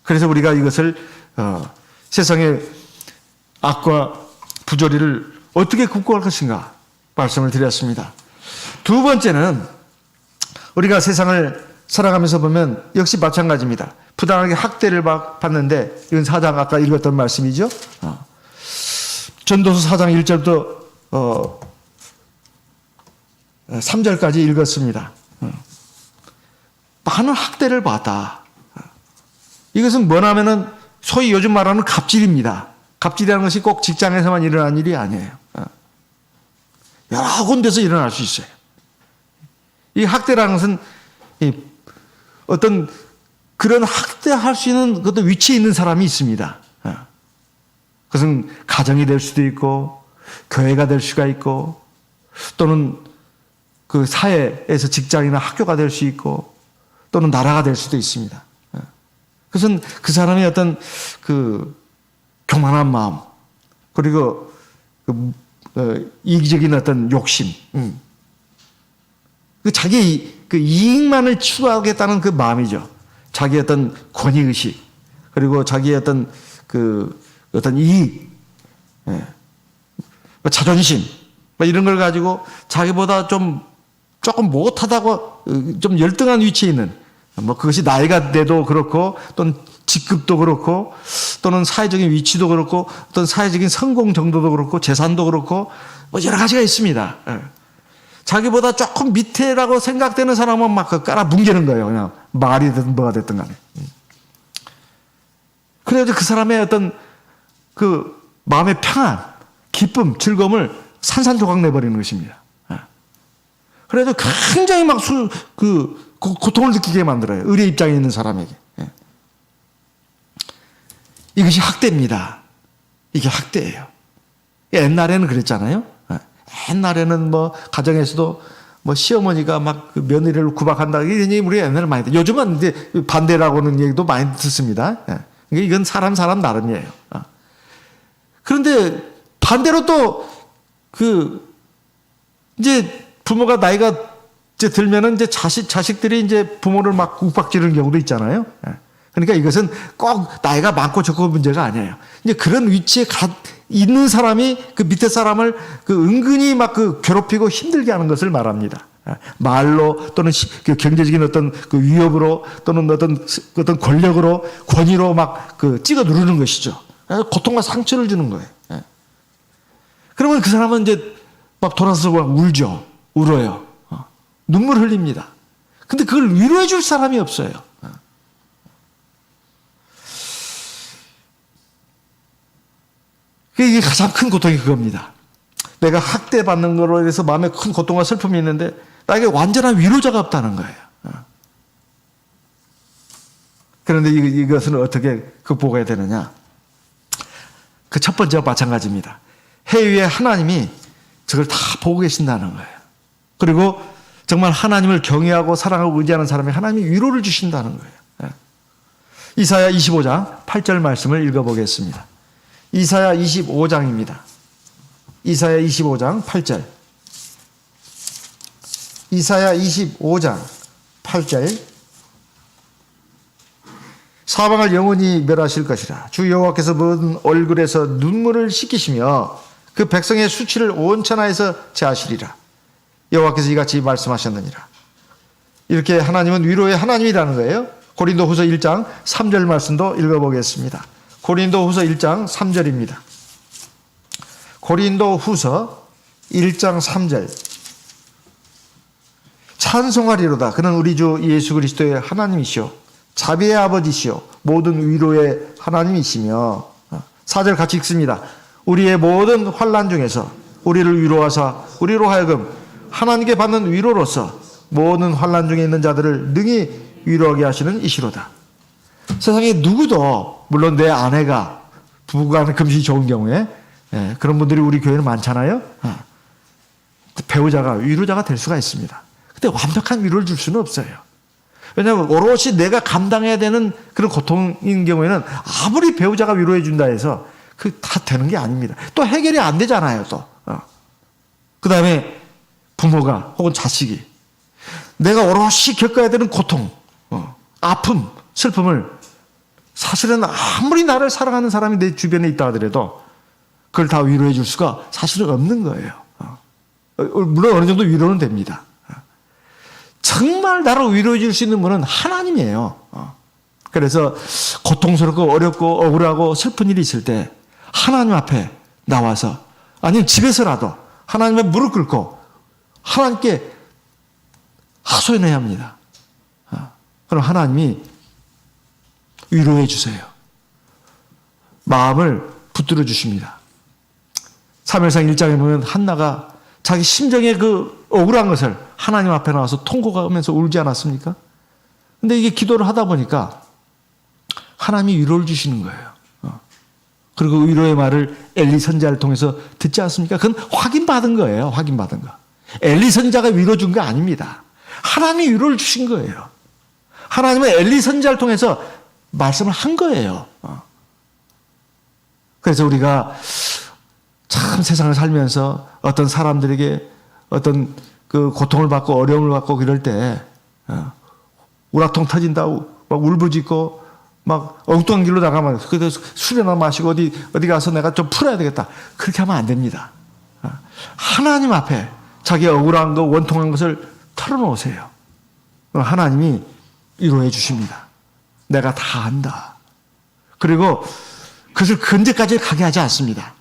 그래서 우리가 이것을 세상의 악과 부조리를 어떻게 극복할 것인가 말씀을 드렸습니다. 두 번째는 우리가 세상을 살아가면서 보면 역시 마찬가지입니다. 부당하게 학대를 받는데, 이건 4장 아까 읽었던 말씀이죠. 전도서 4장 1절부터 3절까지 읽었습니다. 많은 학대를 받아. 이것은 뭐냐면은 소위 요즘 말하는 갑질입니다. 갑질이라는 것이 꼭 직장에서만 일어난 일이 아니에요. 여러 군데서 일어날 수 있어요. 이 학대라는 것은 어떤 그런 학대할 수 있는 어떤 위치에 있는 사람이 있습니다. 그것은 가정이 될 수도 있고, 교회가 될 수가 있고, 또는 그 사회에서 직장이나 학교가 될 수 있고, 또는 나라가 될 수도 있습니다. 그것은 그 사람의 어떤 그 교만한 마음, 그리고 이기적인 어떤 욕심, 자기 그 이익만을 추구하겠다는 그 마음이죠. 자기의 어떤 권위의식, 그리고 자기의 어떤 어떤 이익, 자존심, 이런 걸 가지고 자기보다 조금 못하다고 좀 열등한 위치에 있는, 그것이 나이가 돼도 그렇고, 또는 직급도 그렇고, 또는 사회적인 위치도 그렇고, 어떤 사회적인 성공 정도도 그렇고, 재산도 그렇고, 여러 가지가 있습니다. 자기보다 조금 밑에라고 생각되는 사람은 막 깔아뭉개는 거예요. 그냥 말이 됐든 뭐가 됐든 간에. 그래서 그 사람의 어떤 그 마음의 평안, 기쁨, 즐거움을 산산조각 내버리는 것입니다. 그래서 굉장히 막 고통을 느끼게 만들어요. 의뢰 입장에 있는 사람에게. 이것이 학대입니다. 이게 학대예요. 옛날에는 그랬잖아요. 옛날에는 뭐 가정에서도 뭐 시어머니가 막 그 며느리를 구박한다 이런 얘기 우리 옛날에 많이 듣. 요즘은 이제 반대라고는 얘기도 많이 듣습니다. 이건 사람 나름이에요. 그런데 반대로 또 이제 부모가 나이가 이제 들면은 이제 자식들이 이제 부모를 막 욱박지르는 경우도 있잖아요. 그러니까 이것은 꼭 나이가 많고 적고 문제가 아니에요. 이제 그런 위치에 있는 사람이 그 밑에 사람을 은근히 막 괴롭히고 힘들게 하는 것을 말합니다. 말로 또는 경제적인 어떤 위협으로 또는 어떤 권력으로 권위로 막 찍어 누르는 것이죠. 고통과 상처를 주는 거예요. 그러면 그 사람은 이제 막 돌아서 막 울어요. 눈물 흘립니다. 근데 그걸 위로해 줄 사람이 없어요. 이게 가장 큰 고통이 그겁니다. 내가 학대받는 거로 인해서 마음에 큰 고통과 슬픔이 있는데 나에게 완전한 위로자가 없다는 거예요. 그런데 이것은 어떻게 극복해야 되느냐? 그 첫 번째와 마찬가지입니다. 해 위에 하나님이 저걸 다 보고 계신다는 거예요. 그리고 정말 하나님을 경외하고 사랑하고 의지하는 사람이 하나님이 위로를 주신다는 거예요. 이사야 25장 8절 말씀을 읽어보겠습니다. 이사야 25장입니다. 이사야 25장 8절. 이사야 25장 8절. 사방을 영원히 멸하실 것이라. 주 여호와께서 모든 얼굴에서 눈물을 씻기시며 그 백성의 수치를 온 천하에서 제하시리라. 여호와께서 이같이 말씀하셨느니라. 이렇게 하나님은 위로의 하나님이라는 거예요. 고린도후서 1장 3절 말씀도 읽어보겠습니다. 고린도후서 1장 3절입니다. 고린도후서 1장 3절. 찬송하리로다. 그는 우리 주 예수 그리스도의 하나님이시오. 자비의 아버지시오. 모든 위로의 하나님이시며. 4절 같이 읽습니다. 우리의 모든 환난 중에서 우리를 위로하사 우리로 하여금 하나님께 받는 위로로서 모든 환난 중에 있는 자들을 능히 위로하게 하시는 이시로다. 세상에 누구도 물론 내 아내가 부부간 금실이 좋은 경우에 그런 분들이 우리 교회는 많잖아요. 배우자가 위로자가 될 수가 있습니다. 근데 완벽한 위로를 줄 수는 없어요. 왜냐하면 오롯이 내가 감당해야 되는 그런 고통인 경우에는 아무리 배우자가 위로해 준다 해서 그 다 되는 게 아닙니다. 또 해결이 안 되잖아요. 또 그 다음에 부모가 혹은 자식이 내가 오롯이 겪어야 되는 고통, 아픔, 슬픔을 사실은 아무리 나를 사랑하는 사람이 내 주변에 있다 하더라도 그걸 다 위로해 줄 수가 사실은 없는 거예요. 물론 어느 정도 위로는 됩니다. 정말 나를 위로해 줄 수 있는 분은 하나님이에요. 그래서 고통스럽고 어렵고 억울하고 슬픈 일이 있을 때 하나님 앞에 나와서 아니면 집에서라도 하나님의 무릎 꿇고 하나님께 하소연해야 합니다. 그럼 하나님이 위로해 주세요. 마음을 붙들어 주십니다. 사무엘상 1장에 보면 한나가 자기 심정의 그 억울한 것을 하나님 앞에 나와서 통곡하면서 울지 않았습니까? 근데 이게 기도를 하다 보니까 하나님이 위로를 주시는 거예요. 그리고 위로의 말을 엘리 선지자를 통해서 듣지 않습니까? 그건 확인받은 거예요. 확인받은 거. 엘리 선지자가 위로 준 거 아닙니다. 하나님이 위로를 주신 거예요. 하나님은 엘리 선지자를 통해서 말씀을 한 거예요. 그래서 우리가 참 세상을 살면서 어떤 사람들에게 어떤 그 고통을 받고 어려움을 받고 그럴 때 우라통 터진다, 막 울부짖고 막 엉뚱한 길로 나가면 그래서 술이나 마시고 어디 가서 내가 좀 풀어야 되겠다. 그렇게 하면 안 됩니다. 하나님 앞에 자기 억울한 거 원통한 것을 털어놓으세요. 하나님이 위로해 주십니다. 내가 다 안다. 그리고 그것을 근제까지 가게 하지 않습니다.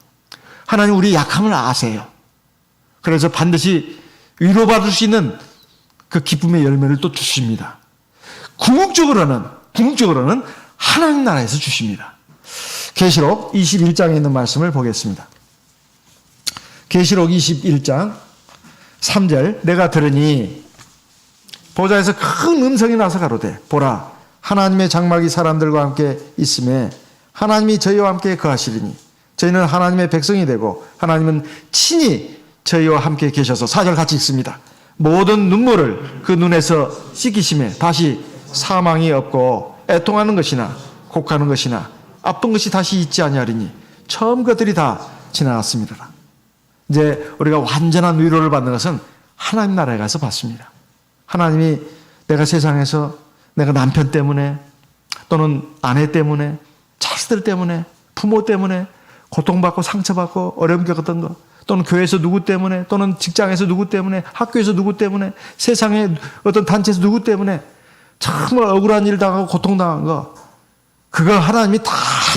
하나님 우리 약함을 아세요. 그래서 반드시 위로받을 수 있는 그 기쁨의 열매를 또 주십니다. 궁극적으로는 하나님 나라에서 주십니다. 계시록 21장에 있는 말씀을 보겠습니다. 계시록 21장 3절 내가 들으니 보좌에서 큰 음성이 나서 가로되 보라 하나님의 장막이 사람들과 함께 있음에 하나님이 저희와 함께 거하시리니 저희는 하나님의 백성이 되고 하나님은 친히 저희와 함께 계셔서 4절 같이 읽습니다. 모든 눈물을 그 눈에서 씻기심에 다시 사망이 없고 애통하는 것이나 곡하는 것이나 아픈 것이 다시 있지 아니하리니 처음 것들이 다 지나갔습니다. 이제 우리가 완전한 위로를 받는 것은 하나님 나라에 가서 받습니다. 하나님이 내가 세상에서 내가 남편 때문에 또는 아내 때문에 자식들 때문에 부모 때문에 고통받고 상처받고 어려움 겪었던 것 또는 교회에서 누구 때문에 또는 직장에서 누구 때문에 학교에서 누구 때문에 세상의 어떤 단체에서 누구 때문에 정말 억울한 일 당하고 고통당한 거 그거 하나님이 다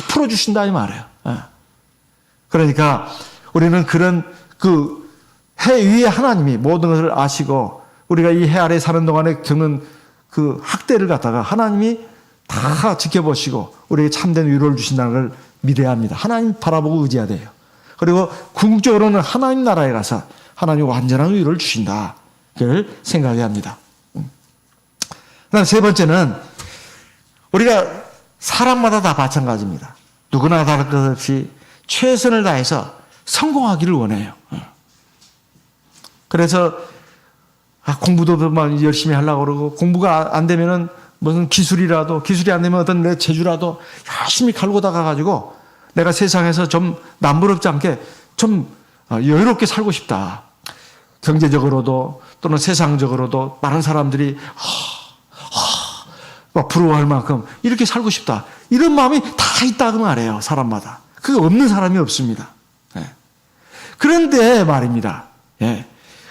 풀어주신다 이 말이에요. 그러니까 우리는 그런 그 해 위에 하나님이 모든 것을 아시고 우리가 이 해 아래 사는 동안에 겪는 그 학대를 갖다가 하나님이 다 지켜보시고 우리에게 참된 위로를 주신다는 걸 믿어야 합니다. 하나님 바라보고 의지해야 돼요. 그리고 궁극적으로는 하나님 나라에 가서 하나님이 완전한 위로를 주신다. 그걸 생각해야 합니다. 그다음 세 번째는 우리가 사람마다 다 마찬가지입니다. 누구나 다를 것 없이 최선을 다해서 성공하기를 원해요. 그래서 공부도 막 열심히 하려고 그러고 공부가 안 되면은 무슨 기술이 안 되면 어떤 내 재주라도 열심히 갈고 닦아가지고 내가 세상에서 좀 남부럽지 않게 좀 여유롭게 살고 싶다. 경제적으로도 또는 세상적으로도 많은 사람들이 막 부러워할 만큼 이렇게 살고 싶다. 이런 마음이 다 있다고 말해요. 사람마다. 그게 없는 사람이 없습니다. 그런데 말입니다.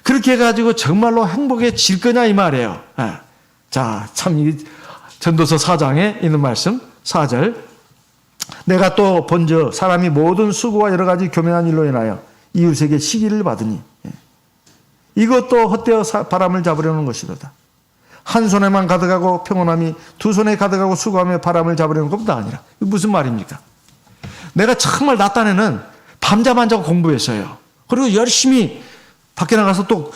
그렇게 해가지고 정말로 행복해질 거냐 이 말이에요. 자, 참 이 전도서 4장에 있는 말씀 4절 내가 또 본즉 사람이 모든 수고와 여러 가지 교묘한 일로 인하여 이웃에게 시기를 받으니 이것도 헛되어 바람을 잡으려는 것이로다. 한 손에만 가득하고 평온함이 두 손에 가득하고 수고하며 바람을 잡으려는 것보다 아니라. 이게 무슨 말입니까? 내가 정말 낮 딴에는 밤잠 안 자고 공부했어요. 그리고 열심히 밖에 나가서 또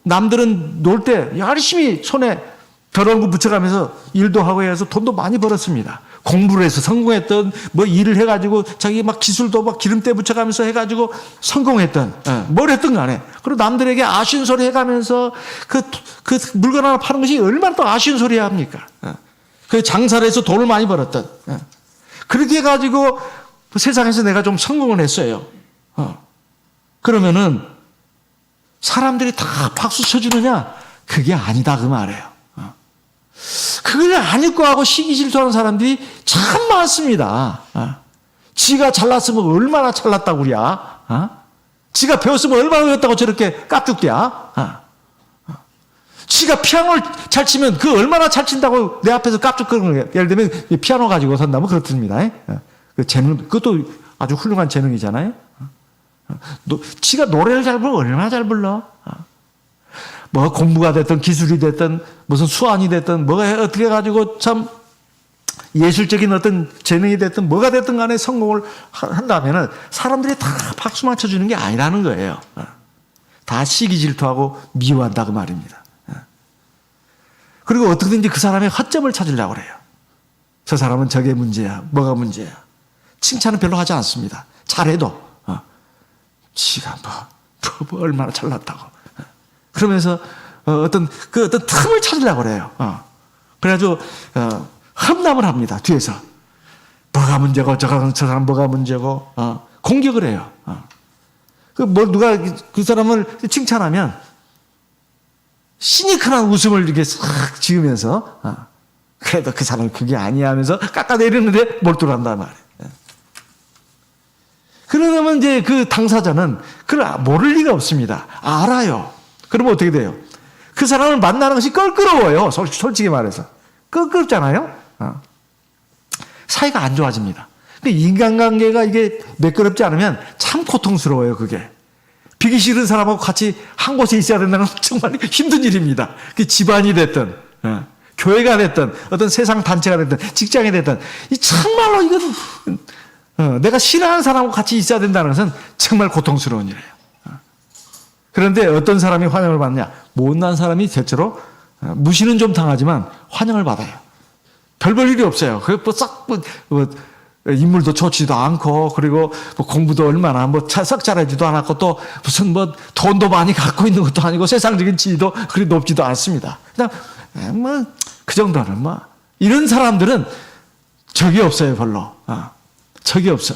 남들은 놀 때 열심히 손에 더러운 거 붙여가면서 일도 하고 해서 돈도 많이 벌었습니다. 공부를 해서 성공했던 뭐 일을 해가지고 자기 막 기술도 막 기름때 붙여가면서 해가지고 성공했던 뭘 했든 간에 그리고 남들에게 아쉬운 소리 해가면서 그 물건 하나 파는 것이 얼마나 또 아쉬운 소리 합니까? 그 장사를 해서 돈을 많이 벌었던 그렇게 해가지고 세상에서 내가 좀 성공을 했어요. 그러면은 사람들이 다 박수 쳐주느냐? 그게 아니다 그 말이에요. 그걸 안 읽고 하고 시기 질투하는 사람들이 참 많습니다. 지가 잘났으면 얼마나 잘났다고 그래야? 지가 배웠으면 얼마나 배웠다고 저렇게 깝죽대야? 지가 피아노를 잘 치면 그 얼마나 잘 친다고 내 앞에서 깝죽거리는 거예요. 예를 들면 피아노 가지고 산다면 그렇습니다. 그 재능, 그것도 아주 훌륭한 재능이잖아요. 지가 노래를 잘 불러 얼마나 잘 불러? 뭐 공부가 됐든 기술이 됐든 무슨 수완이 됐든 뭐가 어떻게 해가지고 참 예술적인 어떤 재능이 됐든 뭐가 됐든 간에 성공을 한다면은 사람들이 다 박수만 쳐주는 게 아니라는 거예요. 다 시기 질투하고 미워한다 그 말입니다. 그리고 어떻게든지 그 사람의 허점을 찾으려고 그래요. 저 사람은 저게 문제야. 뭐가 문제야. 칭찬은 별로 하지 않습니다. 잘해도 지가 뭐 얼마나 잘났다고. 그러면서 어떤 틈을 찾으려고 그래요. 그래가지고 험담을 합니다. 뒤에서 뭐가 문제고 저 사람 뭐가 문제고 공격을 해요. 누가 그 사람을 칭찬하면 시니컬한 웃음을 이렇게 싹 지으면서 그래도 그 사람은 그게 아니야 하면서 깎아내리는데 몰두한단 말이에요. 그러면 이제 그 당사자는 그걸 모를 리가 없습니다. 알아요. 그러면 어떻게 돼요? 그 사람을 만나는 것이 껄끄러워요. 솔직히 말해서. 껄끄럽잖아요? 사이가 안 좋아집니다. 근데 인간관계가 이게 매끄럽지 않으면 참 고통스러워요, 그게. 비기 싫은 사람하고 같이 한 곳에 있어야 된다는 건 정말 힘든 일입니다. 그 집안이 됐든, 교회가 됐든, 어떤 세상 단체가 됐든, 직장이 됐든, 이 정말로 이건, 내가 싫어하는 사람하고 같이 있어야 된다는 것은 정말 고통스러운 일이에요. 그런데 어떤 사람이 환영을 받느냐? 못난 사람이 대체로 무시는 좀 당하지만 환영을 받아요. 별 볼 일이 없어요. 인물도 좋지도 않고, 그리고 뭐 공부도 얼마나 썩 잘하지도 않았고, 또 무슨 돈도 많이 갖고 있는 것도 아니고, 세상적인 지위도 그리 높지도 않습니다. 그냥, 그 정도는 이런 사람들은 적이 없어요, 별로. 적이 없어.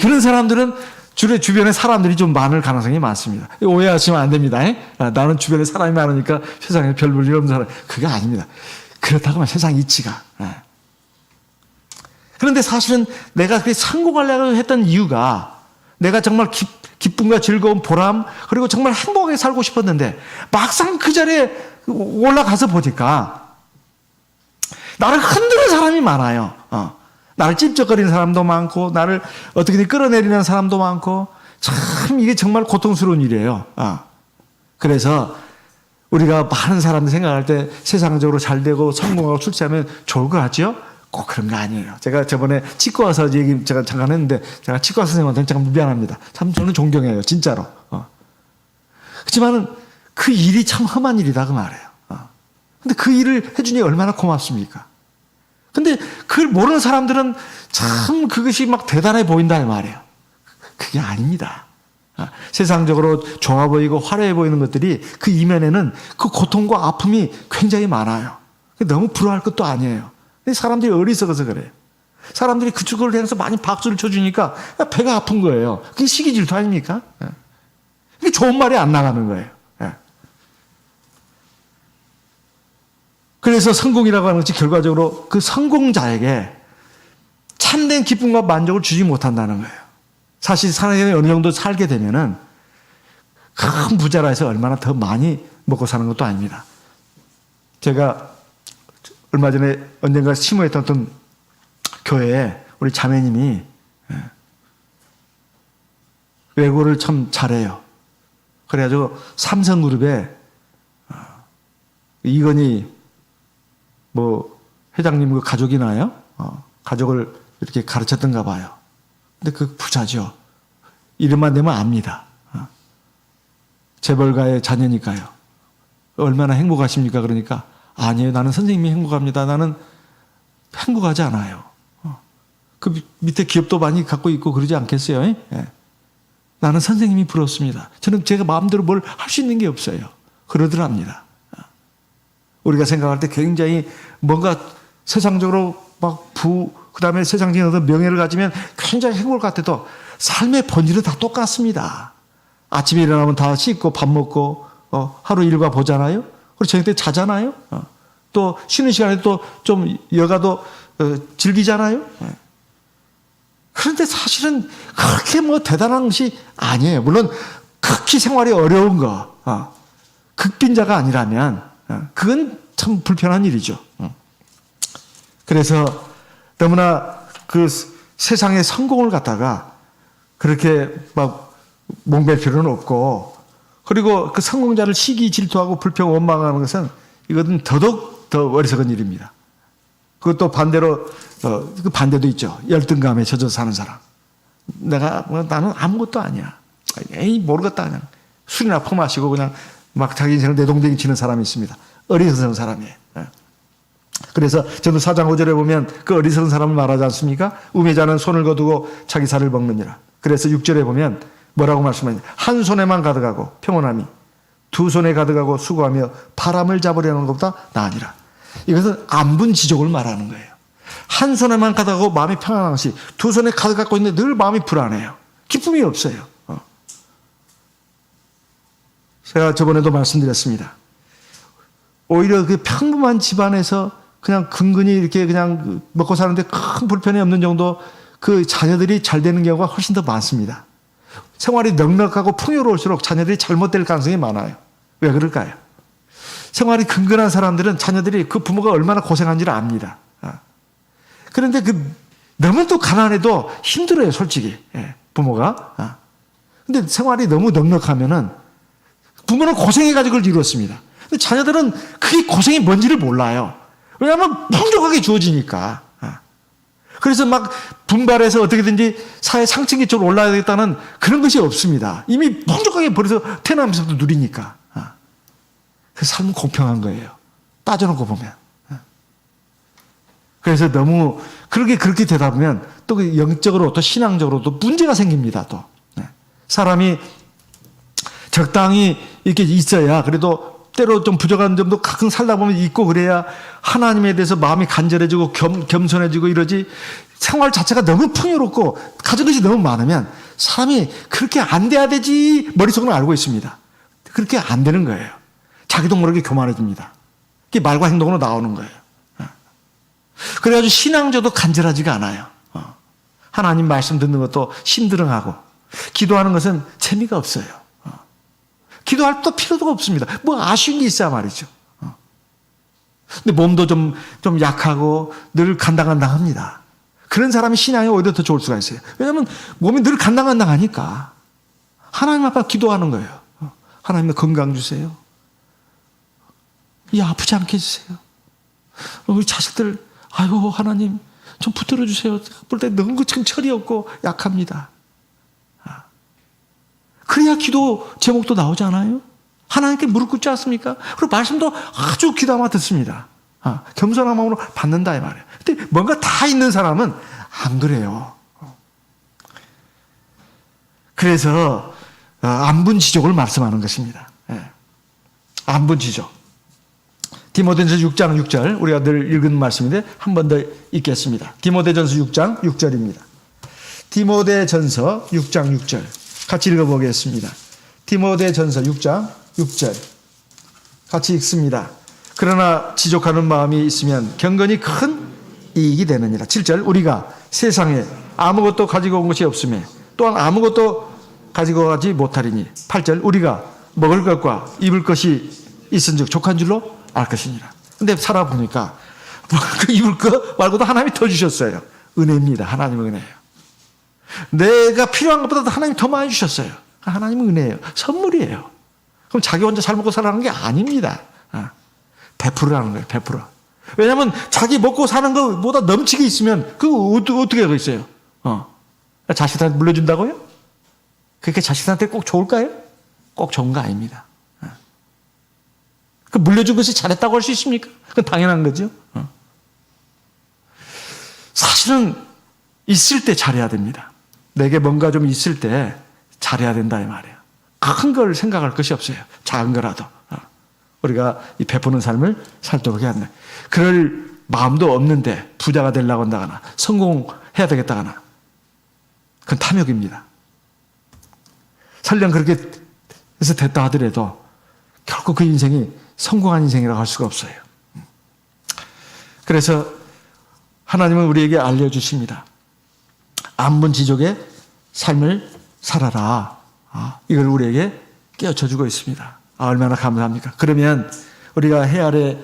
그런 사람들은 주변에 사람들이 좀 많을 가능성이 많습니다. 오해하시면 안 됩니다. 나는 주변에 사람이 많으니까 세상에 별 볼 일 없는 사람. 그게 아닙니다. 그렇다고 하면 세상 이치가. 그런데 사실은 내가 그렇게 성공하려고 했던 이유가 내가 정말 기쁨과 즐거움, 보람, 그리고 정말 행복하게 살고 싶었는데 막상 그 자리에 올라가서 보니까 나를 흔드는 사람이 많아요. 나를 찝쩍거리는 사람도 많고, 나를 어떻게든 끌어내리는 사람도 많고, 참 이게 정말 고통스러운 일이에요. 그래서 우리가 많은 사람들 생각할 때 세상적으로 잘 되고 성공하고 출세하면 좋을 것 같죠? 꼭 그런 거 아니에요. 제가 저번에 치과 와서 얘기 제가 잠깐 했는데, 제가 치과 선생님한테는 잠깐 미안합니다. 참 저는 존경해요. 진짜로. 그렇지만 그 일이 참 험한 일이다 그 말이에요. 근데 그 일을 해주니 얼마나 고맙습니까? 근데 그걸 모르는 사람들은 참 그것이 막 대단해 보인다 이 말이에요. 그게 아닙니다. 세상적으로 좋아 보이고 화려해 보이는 것들이 그 이면에는 그 고통과 아픔이 굉장히 많아요. 너무 부러워할 것도 아니에요. 근데 사람들이 어리석어서 그래요. 사람들이 그쪽을 향해서 많이 박수를 쳐주니까 배가 아픈 거예요. 그게 시기 질투 아닙니까? 그게 좋은 말이 안 나가는 거예요. 그래서 성공이라고 하는 것이 결과적으로 그 성공자에게 참된 기쁨과 만족을 주지 못한다는 거예요. 사실 사람이 어느 정도 살게 되면은 큰 부자라 해서 얼마나 더 많이 먹고 사는 것도 아닙니다. 제가 얼마 전에 언젠가 심호했던 어떤 교회에 우리 자매님이 외고를 참 잘해요. 그래가지고 삼성그룹에 이건희 회장님 그 가족이 나요? 가족을 이렇게 가르쳤던가 봐요. 근데 그 부자죠. 이름만 되면 압니다. 재벌가의 자녀니까요. 얼마나 행복하십니까? 그러니까 아니에요. 나는 선생님이 행복합니다. 나는 행복하지 않아요. 그 밑에 기업도 많이 갖고 있고 그러지 않겠어요? 예. 나는 선생님이 부럽습니다. 저는 제가 마음대로 뭘 할 수 있는 게 없어요. 그러더랍니다. 우리가 생각할 때 굉장히 뭔가 세상적으로 그 다음에 세상적인 어떤 명예를 가지면 굉장히 행복할 것 같아도 삶의 본질은 다 똑같습니다. 아침에 일어나면 다 씻고 밥 먹고, 하루 일과 보잖아요? 그리고 저녁 때 자잖아요? 또 쉬는 시간에 또 좀 여가도 즐기잖아요? 그런데 사실은 그렇게 대단한 것이 아니에요. 물론 극히 생활이 어려운 거, 극빈자가 아니라면 그건 참 불편한 일이죠. 그래서 너무나 그 세상의 성공을 갖다가 그렇게 몽벨 필요는 없고, 그리고 그 성공자를 시기 질투하고 불평 원망하는 것은 이것은 더더욱 더 어리석은 일입니다. 그것도 반대로 그 반대도 있죠. 열등감에 젖어 사는 사람. 나는 아무것도 아니야. 에이 모르겠다 그냥 술이나 퍼마시고 그냥 막 자기 인생을 내동댕이 치는 사람이 있습니다. 어리석은 사람이에요. 그래서 저도 4장 5절에 보면 그 어리석은 사람을 말하지 않습니까? 우매자는 손을 거두고 자기 살을 먹느니라. 그래서 6절에 보면 뭐라고 말씀하냐? 한 손에만 가득하고 평온함이 두 손에 가득하고 수고하며 바람을 잡으려는 것보다 나으니라. 이것은 안분지족을 말하는 거예요. 한 손에만 가득하고 마음이 평안한 것이 두 손에 가득 갖고 있는데 늘 마음이 불안해요. 기쁨이 없어요. 제가 저번에도 말씀드렸습니다. 오히려 그 평범한 집안에서 그냥 근근히 이렇게 그냥 먹고 사는데 큰 불편이 없는 정도 그 자녀들이 잘 되는 경우가 훨씬 더 많습니다. 생활이 넉넉하고 풍요로울수록 자녀들이 잘못될 가능성이 많아요. 왜 그럴까요? 생활이 근근한 사람들은 자녀들이 그 부모가 얼마나 고생한지를 압니다. 그런데 너무 또 가난해도 힘들어요, 솔직히. 부모가. 근데 생활이 너무 넉넉하면은 부모는 고생해가지고 그걸 이루었습니다. 근데 자녀들은 그게 고생이 뭔지를 몰라요. 왜냐하면 풍족하게 주어지니까. 그래서 막 분발해서 어떻게든지 사회 상층계 쪽으로 올라야 되겠다는 그런 것이 없습니다. 이미 풍족하게 벌어서 태어나면서부터 누리니까. 그 삶은 공평한 거예요. 따져놓고 보면. 그래서 너무 그렇게 되다 보면 또 영적으로 또 신앙적으로도 문제가 생깁니다. 또 사람이 적당히 이렇게 있어야 그래도 때로 좀 부족한 점도 가끔 살다 보면 있고 그래야 하나님에 대해서 마음이 간절해지고 겸손해지고 이러지. 생활 자체가 너무 풍요롭고 가진 것이 너무 많으면 사람이 그렇게 안 돼야 되지 머릿속으로 알고 있습니다. 그렇게 안 되는 거예요. 자기도 모르게 교만해집니다. 그게 말과 행동으로 나오는 거예요. 그래가지고 신앙조도 간절하지가 않아요. 하나님 말씀 듣는 것도 심드렁하고 기도하는 것은 재미가 없어요. 기도할 또 필요도 없습니다. 뭐 아쉬운 게 있어야 말이죠. 근데 몸도 좀 약하고 늘 간당간당합니다. 그런 사람이 신앙이 오히려 더 좋을 수가 있어요. 왜냐하면 몸이 늘 간당간당하니까 하나님 앞에 기도하는 거예요. 하나님 건강 주세요. 이 아프지 않게 해주세요. 우리 자식들 아이고 하나님 좀 붙들어 주세요. 볼 때 너무 참 철이 없고 약합니다. 그래야 기도 제목도 나오지 않아요? 하나님께 무릎 꿇지 않습니까? 그리고 말씀도 아주 귀담아 듣습니다. 겸손한 마음으로 받는다 이 말이에요. 근데 뭔가 다 있는 사람은 안 그래요. 그래서 안분지족을 말씀하는 것입니다. 안분지족. 디모데전서 6장 6절 우리가 늘 읽은 말씀인데 한 번 더 읽겠습니다. 디모데전서 6장 6절입니다. 디모데전서 6장 6절 같이 읽어보겠습니다. 디모데전서 6장 6절 같이 읽습니다. 그러나 지족하는 마음이 있으면 경건이 큰 이익이 되느니라. 7절 우리가 세상에 아무것도 가지고 온 것이 없으며 또한 아무것도 가지고 가지 못하리니. 8절 우리가 먹을 것과 입을 것이 있은즉 족한 줄로 알 것이니라. 근데 살아보니까 그 입을 것 말고도 하나님이 더 주셨어요. 은혜입니다. 하나님의 은혜예요. 내가 필요한 것보다 하나님이 더 많이 주셨어요. 하나님은 은혜예요. 선물이에요. 그럼 자기 혼자 잘 먹고 살라는 게 아닙니다. 베풀으라는 거예요. 베풀어. 왜냐하면 자기 먹고 사는 것보다 넘치게 있으면 그거 어떻게 하겠어요? 자식한테 물려준다고요? 그렇게 자식한테 꼭 좋을까요? 꼭 좋은 거 아닙니다. 그 물려준 것이 잘했다고 할 수 있습니까? 그건 당연한 거죠. 사실은 있을 때 잘해야 됩니다. 내게 뭔가 좀 있을 때 잘해야 된다 이 말이에요. 큰 걸 생각할 것이 없어요. 작은 거라도. 우리가 이 베푸는 삶을 살도록 해야 한다. 그럴 마음도 없는데 부자가 되려고 한다거나 성공해야 되겠다거나 그건 탐욕입니다. 설령 그렇게 해서 됐다 하더라도 결국 그 인생이 성공한 인생이라고 할 수가 없어요. 그래서 하나님은 우리에게 알려주십니다. 안분지족의 삶을 살아라. 이걸 우리에게 깨우쳐주고 있습니다. 얼마나 감사합니까? 그러면 우리가 해 아래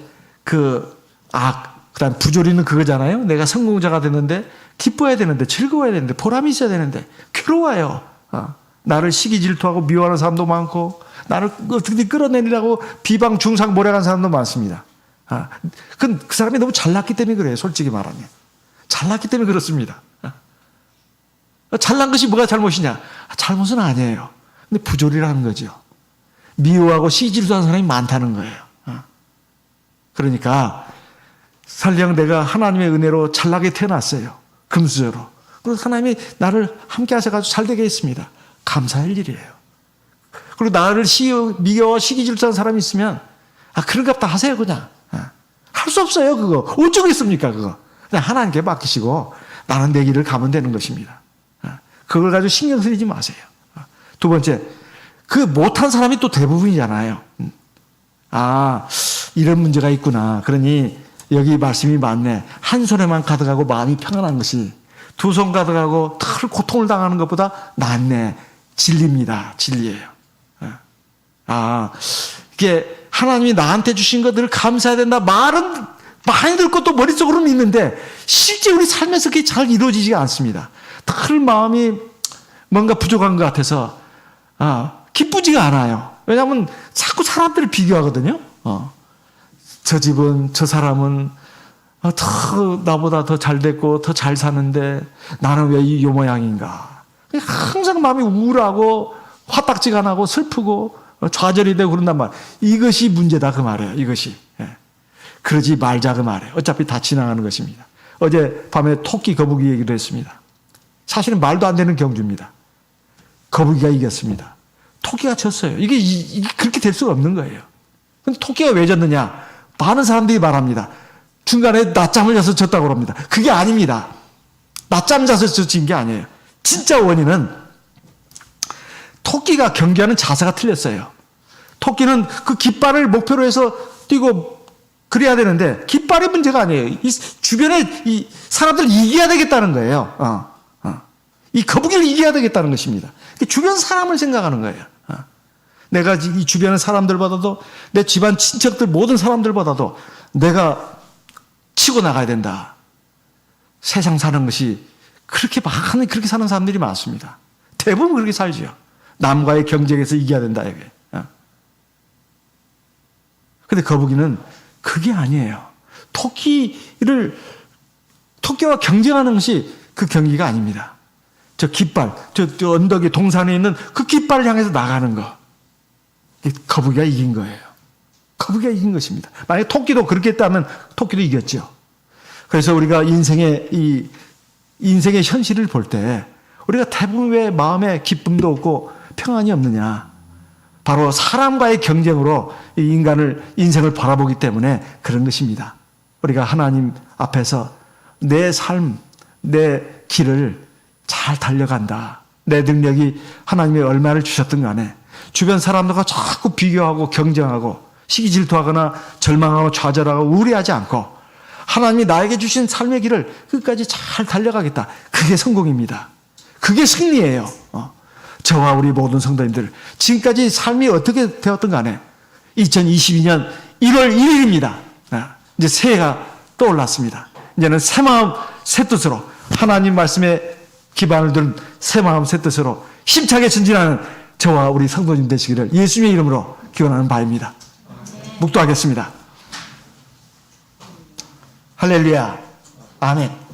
그 다음 부조리는 그거잖아요. 내가 성공자가 됐는데 기뻐해야 되는데 즐거워야 되는데 보람이 있어야 되는데 괴로워요. 나를 시기 질투하고 미워하는 사람도 많고 나를 어떻게 끌어내리라고 비방 중상 모략한 사람도 많습니다. 그 사람이 너무 잘났기 때문에 그래요. 솔직히 말하면. 잘났기 때문에 그렇습니다. 잘난 것이 뭐가 잘못이냐? 잘못은 아니에요. 근데 부조리라는 거죠. 미워하고 시기 질투하는 사람이 많다는 거예요. 그러니까 설령 내가 하나님의 은혜로 잘나게 태어났어요. 금수저로. 그래서 하나님이 나를 함께 하셔가지고 잘되게 했습니다. 감사할 일이에요. 그리고 나를 미워와 시기 질투하는 사람이 있으면 그런갑다 하세요 그냥. 할 수 없어요 그거. 어쩌겠습니까 그거. 그냥 하나님께 맡기시고 나는 내 길을 가면 되는 것입니다. 그걸 가지고 신경 쓰이지 마세요. 두 번째, 그 못한 사람이 또 대부분이잖아요. 이런 문제가 있구나. 그러니 여기 말씀이 맞네. 한 손에만 가득하고 마음이 평안한 것이 두 손 가득하고 털 고통을 당하는 것보다 낫네. 진리입니다. 진리예요. 이게 하나님이 나한테 주신 것들을 감사해야 된다. 말은 많이 듣고 또 머릿속으로는 있는데 실제 우리 삶에서 그게 잘 이루어지지가 않습니다. 털 마음이 뭔가 부족한 것 같아서 기쁘지가 않아요. 왜냐하면 자꾸 사람들을 비교하거든요. 저 집은, 저 사람은 더 나보다 더 잘 됐고 더 잘 사는데 나는 왜 이 모양인가. 항상 마음이 우울하고 화딱지가 나고 슬프고 좌절이 되고 그런단 말이에요. 이것이 문제다 그 말이에요. 이것이. 그러지 말자 그 말이에요. 어차피 다 지나가는 것입니다. 어제 밤에 토끼 거북이 얘기를 했습니다. 사실은 말도 안 되는 경주입니다. 거북이가 이겼습니다. 토끼가 졌어요. 이게 그렇게 될 수가 없는 거예요. 근데 토끼가 왜 졌느냐? 많은 사람들이 말합니다. 중간에 낮잠을 자서 졌다고 합니다. 그게 아닙니다. 낮잠 자서 진 게 아니에요. 진짜 원인은 토끼가 경기하는 자세가 틀렸어요. 토끼는 그 깃발을 목표로 해서 뛰고 그래야 되는데 깃발이 문제가 아니에요. 이 주변에 이 사람들 이겨야 되겠다는 거예요. 이 거북이를 이겨야 되겠다는 것입니다. 주변 사람을 생각하는 거예요. 내가 이 주변의 사람들보다도 내 집안 친척들 모든 사람들보다도 내가 치고 나가야 된다. 세상 사는 것이 그렇게 사는 사람들이 많습니다. 대부분 그렇게 살죠. 남과의 경쟁에서 이겨야 된다. 이게. 근데 거북이는 그게 아니에요. 토끼와 경쟁하는 것이 그 경기가 아닙니다. 저 깃발, 저 언덕의 동산에 있는 그 깃발을 향해서 나가는 거. 거북이가 이긴 거예요. 거북이가 이긴 것입니다. 만약에 토끼도 그렇게 했다면 토끼도 이겼죠. 그래서 우리가 인생의 현실을 볼 때 우리가 대부분 왜 마음에 기쁨도 없고 평안이 없느냐. 바로 사람과의 경쟁으로 인생을 바라보기 때문에 그런 것입니다. 우리가 하나님 앞에서 내 삶, 내 길을 잘 달려간다. 내 능력이 하나님이 얼마를 주셨든 간에 주변 사람들과 자꾸 비교하고 경쟁하고 시기 질투하거나 절망하고 좌절하고 우울해하지 않고 하나님이 나에게 주신 삶의 길을 끝까지 잘 달려가겠다. 그게 성공입니다. 그게 승리예요. 저와 우리 모든 성도님들 지금까지 삶이 어떻게 되었든 간에 2022년 1월 1일입니다. 이제 새해가 떠올랐습니다. 이제는 새 마음 새 뜻으로 하나님 말씀에 기반을 둔 새 마음 새 뜻으로 힘차게 전진하는 저와 우리 성도님 되시기를 예수님의 이름으로 기원하는 바입니다. 묵도하겠습니다. 할렐루야. 아멘.